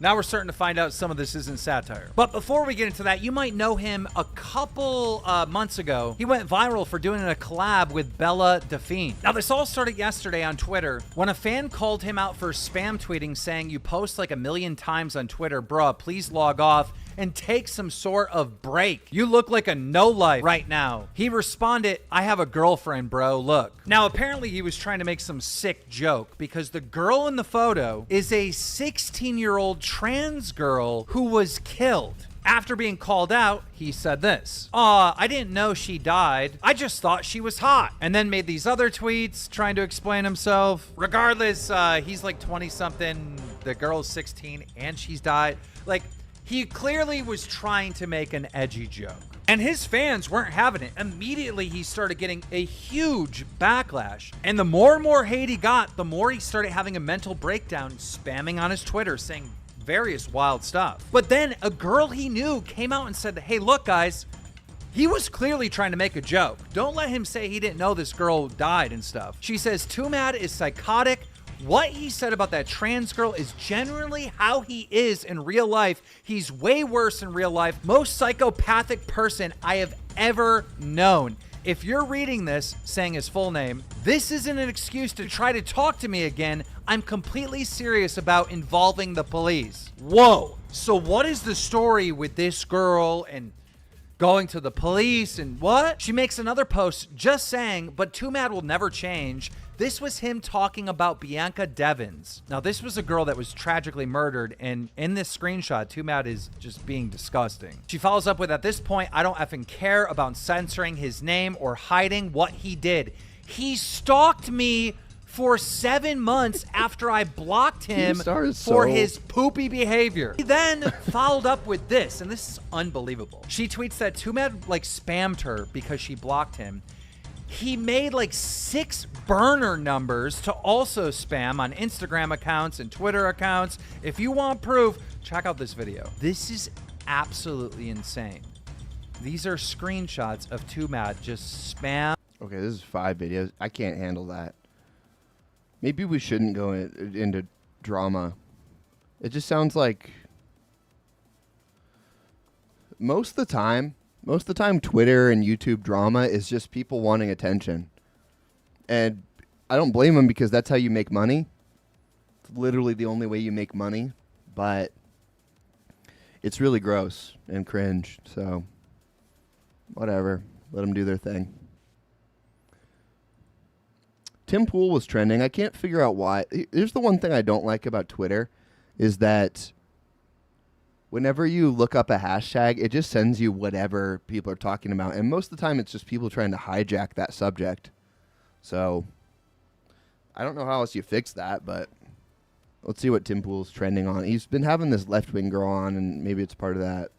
now we're starting to find out some of this isn't satire. But before we get into that, you might know him a couple months ago. He went viral for doing a collab with Bella Delphine. Now, this all started yesterday on Twitter when a fan called him out for spam tweeting saying, "You post like 1,000,000 times on Twitter, bruh, please log off and take some sort of break. You look like a no-life right now." He responded, "I have a girlfriend, bro, look." Now, apparently he was trying to make some sick joke because the girl in the photo is a 16-year-old trans girl who was killed. After being called out, he said this: I didn't know she died. I just thought she was hot." And then made these other tweets trying to explain himself. Regardless, he's like 20-something, the girl's 16, and she's died. Like, he clearly was trying to make an edgy joke. And his fans weren't having it. Immediately, he started getting a huge backlash. And the more and more hate he got, the more he started having a mental breakdown, spamming on his Twitter, saying various wild stuff. But then a girl he knew came out and said, "Hey, look, guys, he was clearly trying to make a joke. Don't let him say he didn't know this girl died and stuff." She says, "Too Mad is psychotic. What he said about that trans girl is generally how he is in real life. He's way worse in real life. Most psychopathic person I have ever known." If you're reading this, saying his full name, this isn't an excuse to try to talk to me again. I'm completely serious about involving the police. Whoa. So what is the story with this girl and going to the police and what? She makes another post just saying, "But Too Mad will never change." This was him talking about Bianca Devins. Now, this was a girl that was tragically murdered, and in this screenshot, Too Mad is just being disgusting. She follows up with, "At this point, I don't effing care about censoring his name or hiding what he did. He stalked me for 7 months after I blocked him for his poopy behavior." He then followed up with this, and this is unbelievable. She tweets that Too Mad like spammed her because she blocked him. He made like 6 burner numbers to also spam on Instagram accounts and Twitter accounts. If you want proof, check out this video. This is absolutely insane. These are screenshots of Too Mad just spam. Okay, this is 5 videos. I can't handle that. Maybe we shouldn't go into drama. It just sounds like most of the time Twitter and YouTube drama is just people wanting attention. And I don't blame them because that's how you make money. It's literally the only way you make money. But it's really gross and cringe. So whatever. Let them do their thing. Tim Pool was trending. I can't figure out why. Here's the one thing I don't like about Twitter is that whenever you look up a hashtag, it just sends you whatever people are talking about. And most of the time, it's just people trying to hijack that subject. So I don't know how else you fix that, but let's see what Tim Pool's trending on. He's been having this left-wing girl on, and maybe it's part of that.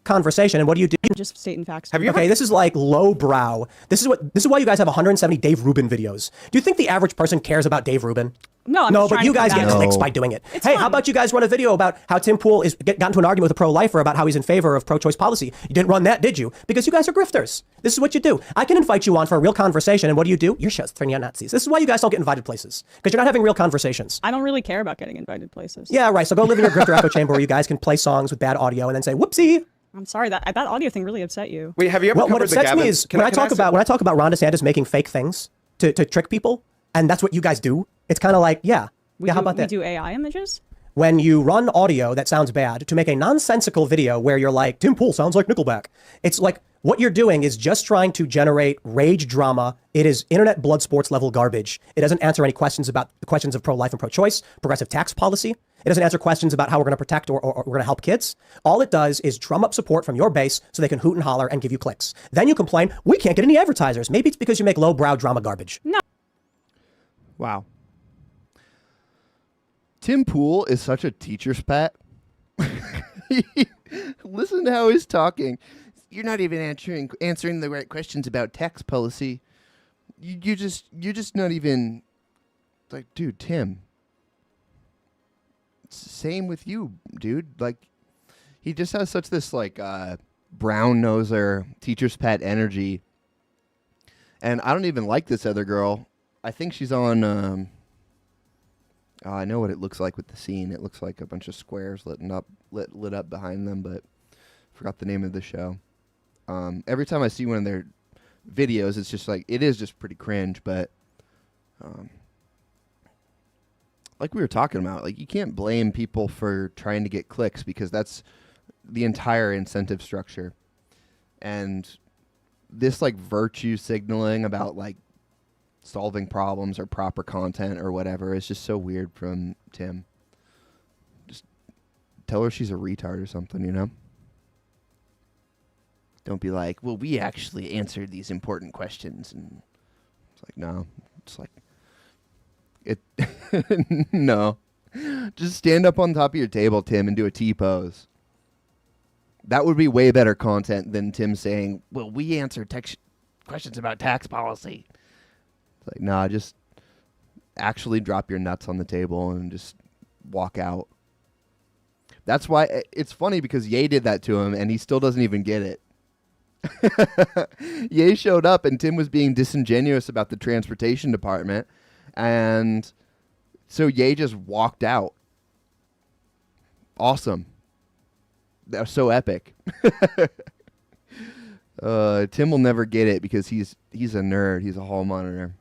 Conversation, and what do you do? Just stating facts. Have you okay, this is like lowbrow. This is why you guys have 170 Dave Rubin videos. Do you think the average person cares about Dave Rubin? No, I'm no, just but trying you to guys come get down. clicks No. by doing it. It's Hey, fun. how about you guys run a video about how Tim Pool got into an argument with a pro-lifer about how he's in favor of pro-choice policy? You didn't run that, did you? Because you guys are grifters. This is what you do. I can invite you on for a real conversation, and what do? Your show's turning out Nazis. This is why you guys don't get invited places, because you're not having real conversations. I don't really care about getting invited places. Yeah, right. So go live in your grifter echo chamber where you guys can play songs with bad audio and then say, whoopsie. I'm sorry, that audio thing really upset you. Wait, have you ever Well, what covered the upsets me Gavin? is when I talk about Ron DeSantis making fake things to trick people, and that's what you guys do. It's kind of like, how about that? We do AI images? When you run audio that sounds bad to make a nonsensical video where you're like, Tim Pool sounds like Nickelback. It's like what you're doing is just trying to generate rage drama. It is internet blood sports level garbage. It doesn't answer any questions about the questions of pro-life and pro-choice, progressive tax policy. It doesn't answer questions about how we're going to protect or we're going to help kids. All it does is drum up support from your base so they can hoot and holler and give you clicks. Then you complain, we can't get any advertisers. Maybe it's because you make lowbrow drama garbage. No. Wow. Tim Pool is such a teacher's pet. Listen to how he's talking. You're not even answering the right questions about tax policy. You're just not even like, dude, Tim. Same with you, dude. Like, he just has such this like brown noser teacher's pet energy. And I don't even like this other girl. I think she's on. I know what it looks like with the scene. It looks like a bunch of squares lit up behind them, but forgot the name of the show. Every time I see one of their videos, it's just like, it is just pretty cringe, but like we were talking about, like, you can't blame people for trying to get clicks because that's the entire incentive structure. And this like virtue signaling about like solving problems or proper content or whatever is just so weird from Tim. Just tell her she's a retard or something, you know? Don't be like, well, we actually answered these important questions. And it's like, no. It's like, it. No. Just stand up on top of your table, Tim, and do a T-pose. That would be way better content than Tim saying, well, we answered questions about tax policy. It's like, nah, just actually drop your nuts on the table and just walk out. That's why it's funny because Ye did that to him and he still doesn't even get it. Ye showed up and Tim was being disingenuous about the transportation department. And so Ye just walked out. Awesome. That was so epic. Tim will never get it because he's a nerd. He's a hall monitor.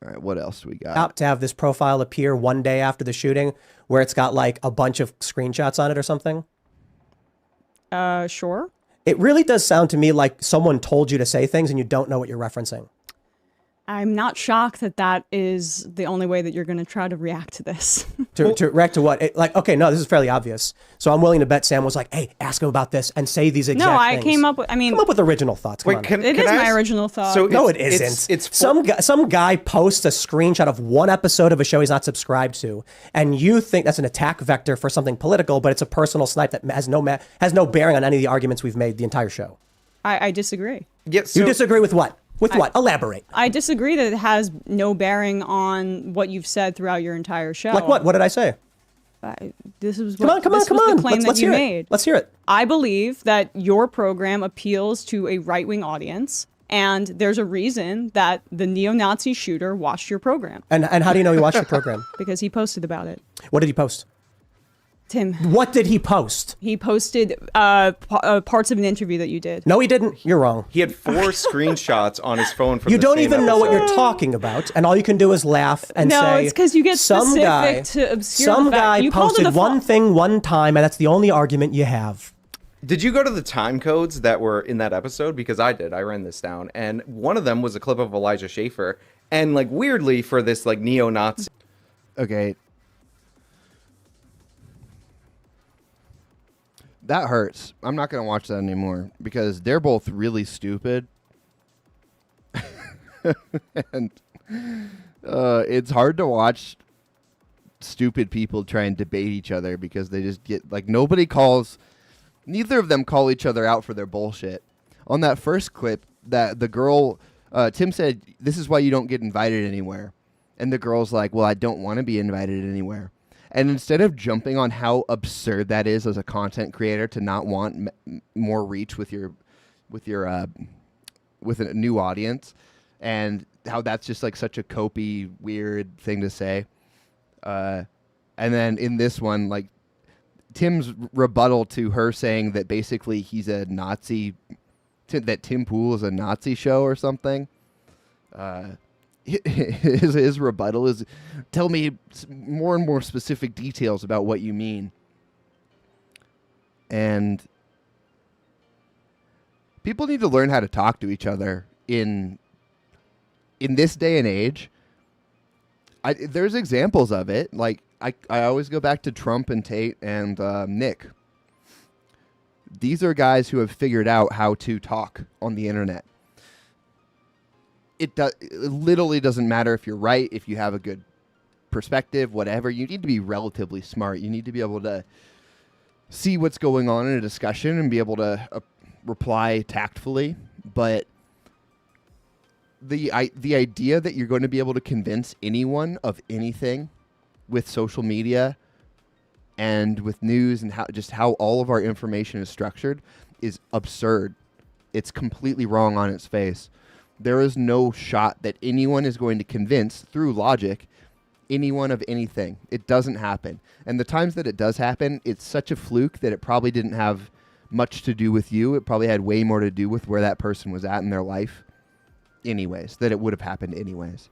All right, what else do we got? Out to have this profile appear one day after the shooting where it's got like a bunch of screenshots on it or something? Sure. It really does sound to me like someone told you to say things and you don't know what you're referencing. I'm not shocked that that is the only way that you're going to try to react to this. To react to what? Okay, no, this is fairly obvious. So I'm willing to bet Sam was like, hey, ask him about this and say these exact things. No, I came up with, come up with original thoughts. Come on. It is my original thought. So no, it isn't. It's some guy posts a screenshot of one episode of a show he's not subscribed to, and you think that's an attack vector for something political, but it's a personal snipe that has no bearing on any of the arguments we've made the entire show. I disagree. Yes. You disagree with what? What? Elaborate. I disagree that it has no bearing on what you've said throughout your entire show. Like what? What did I say? This was come on. the claim that you made. Let's hear it. I believe that your program appeals to a right-wing audience, and there's a reason that the neo-Nazi shooter watched your program. And how do you know he watched the program? Because he posted about it. What did he post? Tim. What did he post? He posted parts of an interview that you did. No, he didn't. You're wrong. He had 4 screenshots on his phone from you the don't same even know what episode. you're talking about, and all you can do is laugh and say, no, it's because you get specific to obscure some the fact. guy You posted one thing one time, and that's the only argument you have. Did you go to the time codes that were in that episode? Because I did. I ran this down, and one of them was a clip of Elijah Schaefer, and like weirdly for this like neo-Nazi. Okay. That hurts. I'm not going to watch that anymore because they're both really stupid. And it's hard to watch stupid people try and debate each other because they just get like neither of them call each other out for their bullshit. On that first clip, that the girl, Tim said, this is why you don't get invited anywhere. And the girl's like, well, I don't want to be invited anywhere. And instead of jumping on how absurd that is as a content creator to not want more reach with a new audience, and how that's just like such a copy weird thing to say, and then in this one, like Tim's rebuttal to her saying that basically he's a Nazi, that Tim Pool is a Nazi show or something. His rebuttal is, tell me more and more specific details about what you mean. And people need to learn how to talk to each other in this day and age. There's examples of it. Like I always go back to Trump and Tate and Nick. These are guys who have figured out how to talk on the internet. It literally doesn't matter if you're right, if you have a good perspective, whatever. You need to be relatively smart. You need to be able to see what's going on in a discussion and be able to reply tactfully. But the idea that you're going to be able to convince anyone of anything with social media and with news and how all of our information is structured is absurd. it's completely wrong on its face. There is no shot that anyone is going to convince, through logic, anyone of anything. It doesn't happen. And the times that it does happen, it's such a fluke that it probably didn't have much to do with you. It probably had way more to do with where that person was at in their life anyways, that it would have happened anyways.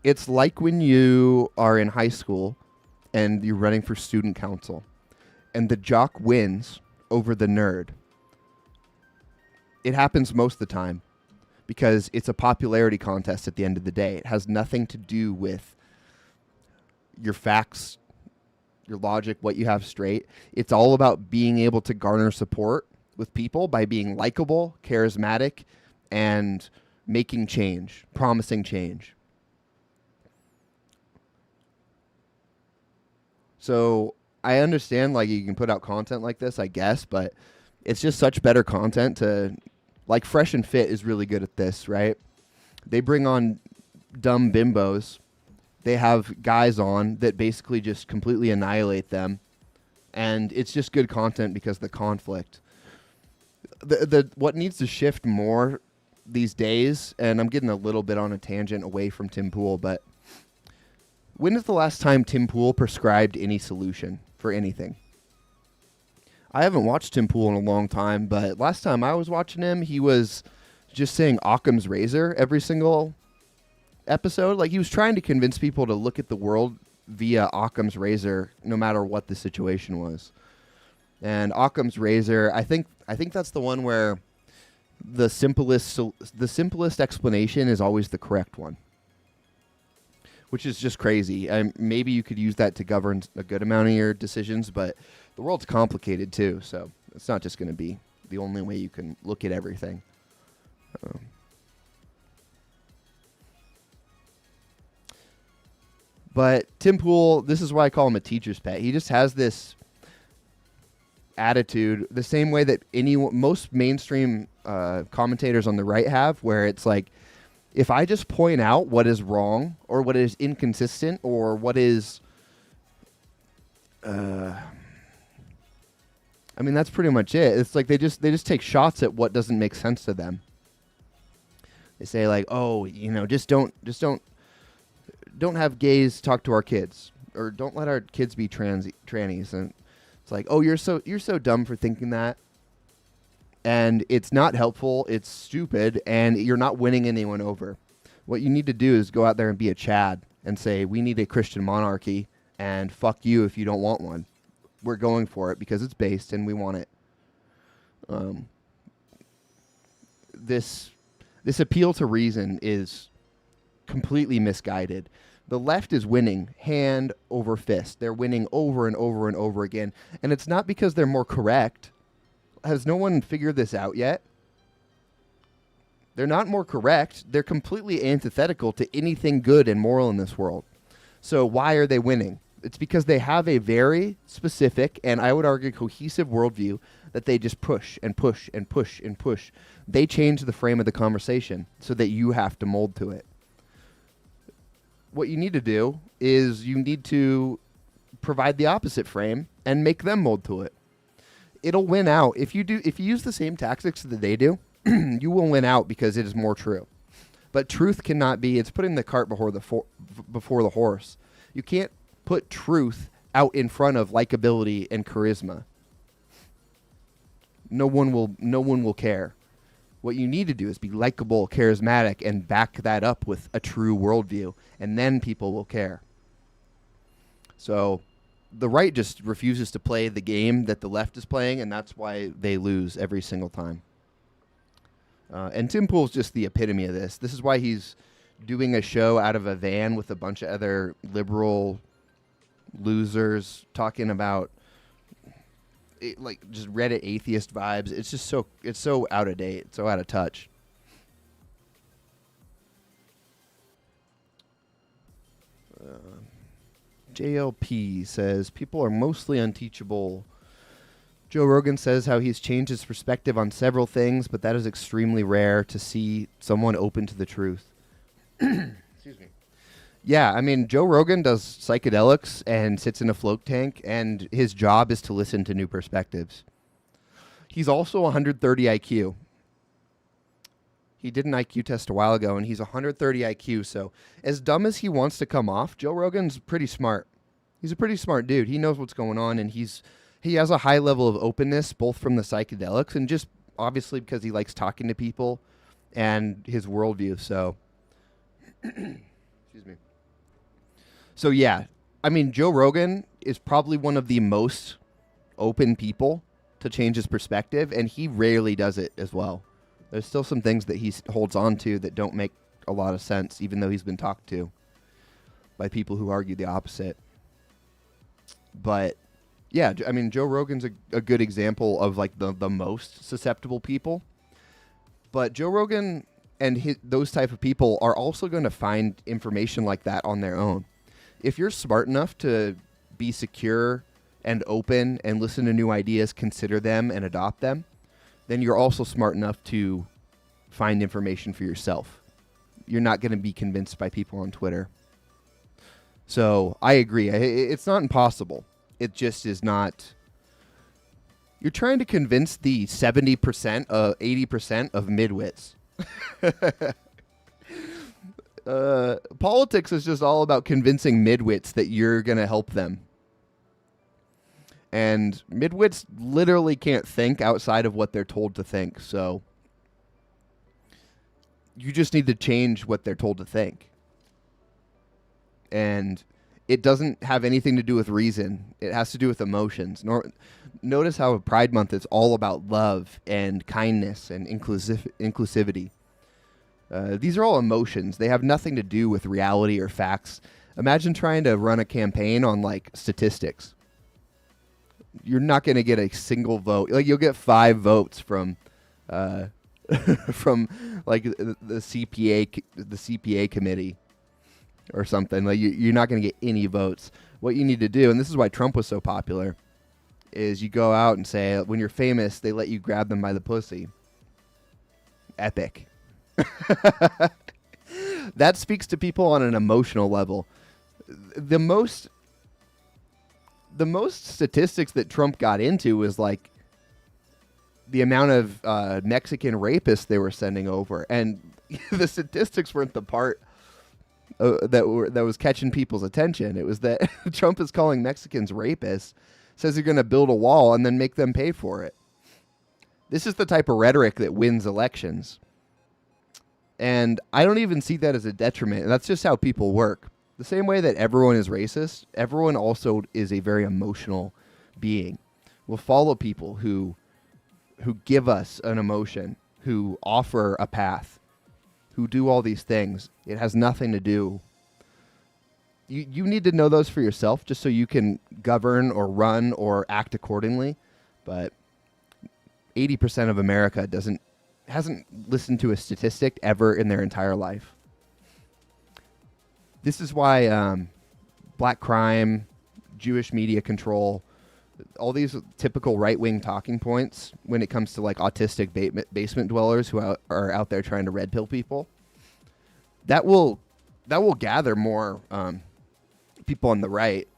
It's like when you are in high school and you're running for student council and the jock wins over the nerd. It happens most of the time because it's a popularity contest at the end of the day. It has nothing to do with your facts, your logic, what you have straight. It's all about being able to garner support with people by being likable, charismatic, and making change, promising change. So I understand, like, you can put out content like this, I guess, but it's just such better content to, like, Fresh and Fit is really good at this, right? They bring on dumb bimbos. They have guys on that basically just completely annihilate them. And it's just good content because of the conflict. What needs to shift more these days, and I'm getting a little bit on a tangent away from Tim Pool, but when is the last time Tim Pool prescribed any solution for anything? I haven't watched Tim Pool in a long time, but last time I was watching him, he was just saying Occam's razor every single episode. Like, he was trying to convince people to look at the world via Occam's razor, no matter what the situation was. And Occam's razor, I think that's the one where the simplest explanation is always the correct one, which is just crazy. Maybe you could use that to govern a good amount of your decisions, but the world's complicated too, so it's not just going to be the only way you can look at everything. But Tim Pool, this is why I call him a teacher's pet. He just has this attitude, the same way that most mainstream commentators on the right have, where it's like, if I just point out what is wrong or what is inconsistent or what is, I mean, that's pretty much it. It's like they just take shots at what doesn't make sense to them. They say like, oh, just don't have gays talk to our kids, or don't let our kids be trannies, and it's like, oh, you're so dumb for thinking that. And it's not helpful, it's stupid, and you're not winning anyone over. What you need to do is go out there and be a Chad and say, we need a Christian monarchy, and fuck you if you don't want one. We're going for it because it's based and we want it. This appeal to reason is completely misguided. The left is winning hand over fist. They're winning over and over and over again. And it's not because they're more correct. Has no one figured this out yet? They're not more correct. They're completely antithetical to anything good and moral in this world. So why are they winning? It's because they have a very specific, and I would argue cohesive worldview that they just push and push and push and push. They change the frame of the conversation so that you have to mold to it. What you need to do is you need to provide the opposite frame and make them mold to it. It'll win out. If you use the same tactics that they do, you will win out because it is more true. But truth cannot be, it's putting the cart before the horse. You can't put truth out in front of likability and charisma. No one will care. What you need to do is be likable, charismatic, and back that up with a true worldview, and then people will care. So the right just refuses to play the game that the left is playing, and that's why they lose every single time. And Tim Pool's just the epitome of this. This is why he's doing a show out of a van with a bunch of other liberal losers talking about like just Reddit atheist vibes. It's just so out of date, so out of touch. JLP says people are mostly unteachable. Joe Rogan says how he's changed his perspective on several things, but that is extremely rare to see someone open to the truth. Excuse me. Yeah, I mean, Joe Rogan does psychedelics and sits in a float tank, and his job is to listen to new perspectives. He's also 130 IQ. He did an IQ test a while ago, and he's 130 IQ. So as dumb as he wants to come off, Joe Rogan's pretty smart. He's a pretty smart dude. He knows what's going on, and he has a high level of openness, both from the psychedelics and just obviously because he likes talking to people and his worldview. So, excuse me. So yeah, I mean, Joe Rogan is probably one of the most open people to change his perspective, and he rarely does it as well. There's still some things that he holds on to that don't make a lot of sense, even though he's been talked to by people who argue the opposite. But yeah, I mean, Joe Rogan's a good example of like the most susceptible people. But Joe Rogan and those type of people are also going to find information like that on their own. If you're smart enough to be secure and open and listen to new ideas, consider them and adopt them, then you're also smart enough to find information for yourself. You're not going to be convinced by people on Twitter. So I agree. It's not impossible. It just is not. You're trying to convince the 70%, 80% of midwits. Politics is just all about convincing midwits that you're going to help them. And midwits literally can't think outside of what they're told to think. So you just need to change what they're told to think. And it doesn't have anything to do with reason. It has to do with emotions. Notice how Pride Month is all about love and kindness and inclusivity. These are all emotions. They have nothing to do with reality or facts. Imagine trying to run a campaign on like statistics. You're not going to get a single vote. Like you'll get 5 votes from from like the CPA committee or something. Like you're not going to get any votes. What you need to do, and this is why Trump was so popular, is you go out and say when you're famous, they let you grab them by the pussy. Epic. That speaks to people on an emotional level. The most statistics that Trump got into was like the amount of Mexican rapists they were sending over, and the statistics weren't the part that was catching people's attention. It was that Trump is calling Mexicans rapists, says he's going to build a wall and then make them pay for it. This is the type of rhetoric that wins elections. And I don't even see that as a detriment. That's just how people work. The same way that everyone is racist, everyone also is a very emotional being. We'll follow people who give us an emotion, who offer a path, who do all these things. It has nothing to do. You need to know those for yourself just so you can govern or run or act accordingly. But 80% of America hasn't listened to a statistic ever in their entire life. This is why black crime, Jewish media control, all these typical right-wing talking points when it comes to like autistic basement dwellers who are out there trying to red pill people, that will gather more people on the right,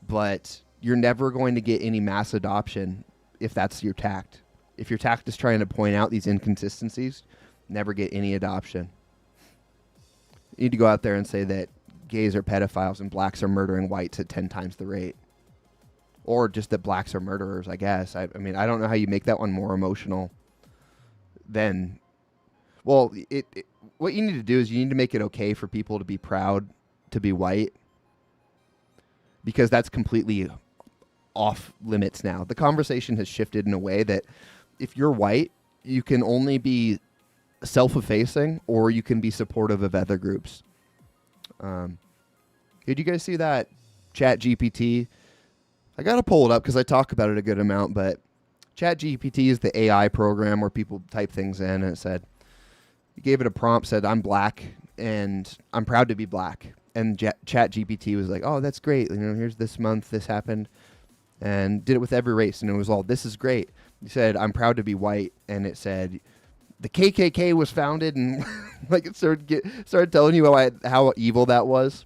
but you're never going to get any mass adoption if that's your tact. If your tact is trying to point out these inconsistencies, never get any adoption. You need to go out there and say that gays are pedophiles and blacks are murdering whites at 10 times the rate. Or just that blacks are murderers, I guess. I mean, I don't know how you make that one more emotional than... Well, what you need to do is you need to make it okay for people to be proud to be white. Because that's completely off limits now. The conversation has shifted in a way that if you're white, you can only be self-effacing or you can be supportive of other groups. Did you guys see that ChatGPT? I got to pull it up because I talk about it a good amount, but ChatGPT is the AI program where people type things in, and it said, you gave it a prompt, said, I'm black and I'm proud to be black. And ChatGPT was like, oh, that's great. You know, here's this month, this happened. And did it with every race, and it was all, this is great. You said, I'm proud to be white, and it said, the KKK was founded, and like it started telling you how evil that was.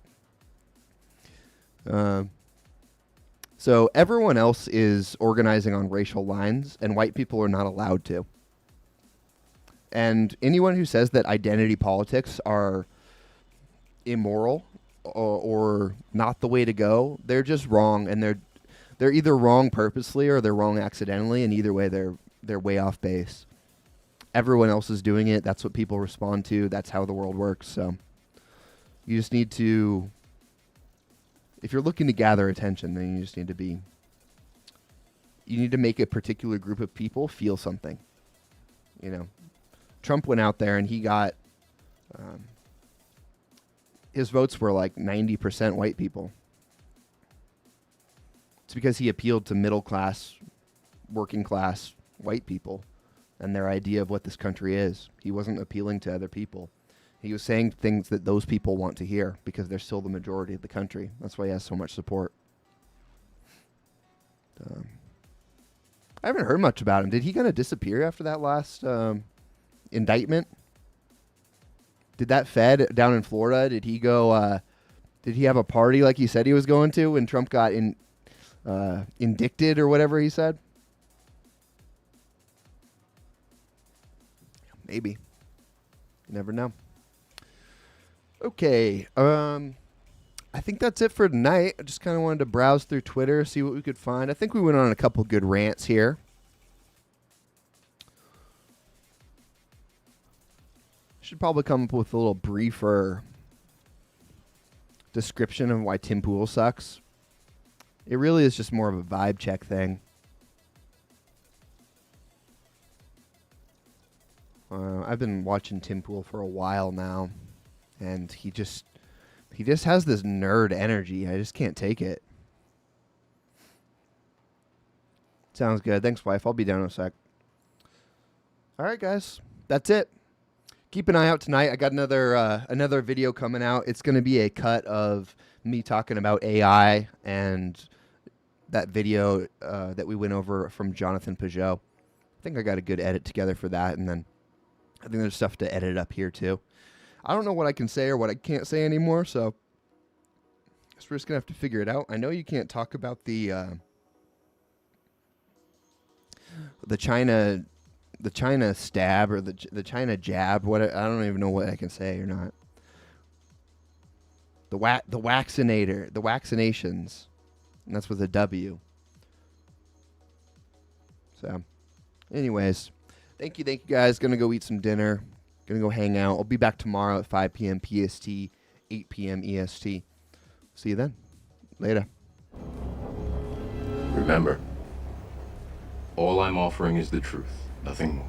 So everyone else is organizing on racial lines, and white people are not allowed to. And anyone who says that identity politics are immoral or not the way to go, they're just wrong, and they're either wrong purposely or they're wrong accidentally, and either way they're way off base. Everyone else is doing it. That's what people respond to. That's how the world works. So you just need to, if you're looking to gather attention, then you just need to make a particular group of people feel something. You know, Trump went out there and he got, his votes were like 90% white people. It's because he appealed to middle class, working class white people and their idea of what this country is. He wasn't appealing to other people. He was saying things that those people want to hear because they're still the majority of the country. That's why he has so much support. I haven't heard much about him. Did he kind of disappear after that last indictment? Did that Fed down in Florida, did he go, did he have a party like he said he was going to when Trump got indicted or whatever he said? Maybe. You never know. Okay. I think that's it for tonight. I just kind of wanted to browse through Twitter, see what we could find. I think we went on a couple good rants here. Should probably come up with a little briefer description of why Tim Pool sucks. It really is just more of a vibe check thing. I've been watching Tim Pool for a while now, and he just has this nerd energy. I just can't take it. Sounds good. Thanks, wife. I'll be down in a sec. All right, guys. That's it. Keep an eye out tonight. I got another video coming out. It's going to be a cut of me talking about AI and that video that we went over from Jonathan Peugeot. I think I got a good edit together for that, and then I think there's stuff to edit up here too. I don't know what I can say or what I can't say anymore, so I guess we're just gonna have to figure it out. I know you can't talk about the China stab or the China jab. What I don't even know what I can say or not. The vaccinator, the vaccinations, and that's with a W. So, anyways. Thank you guys. Gonna go eat some dinner. Gonna go hang out. I'll be back tomorrow at 5 p.m. PST, 8 p.m. EST. See you then. Later. Remember, all I'm offering is the truth, nothing more.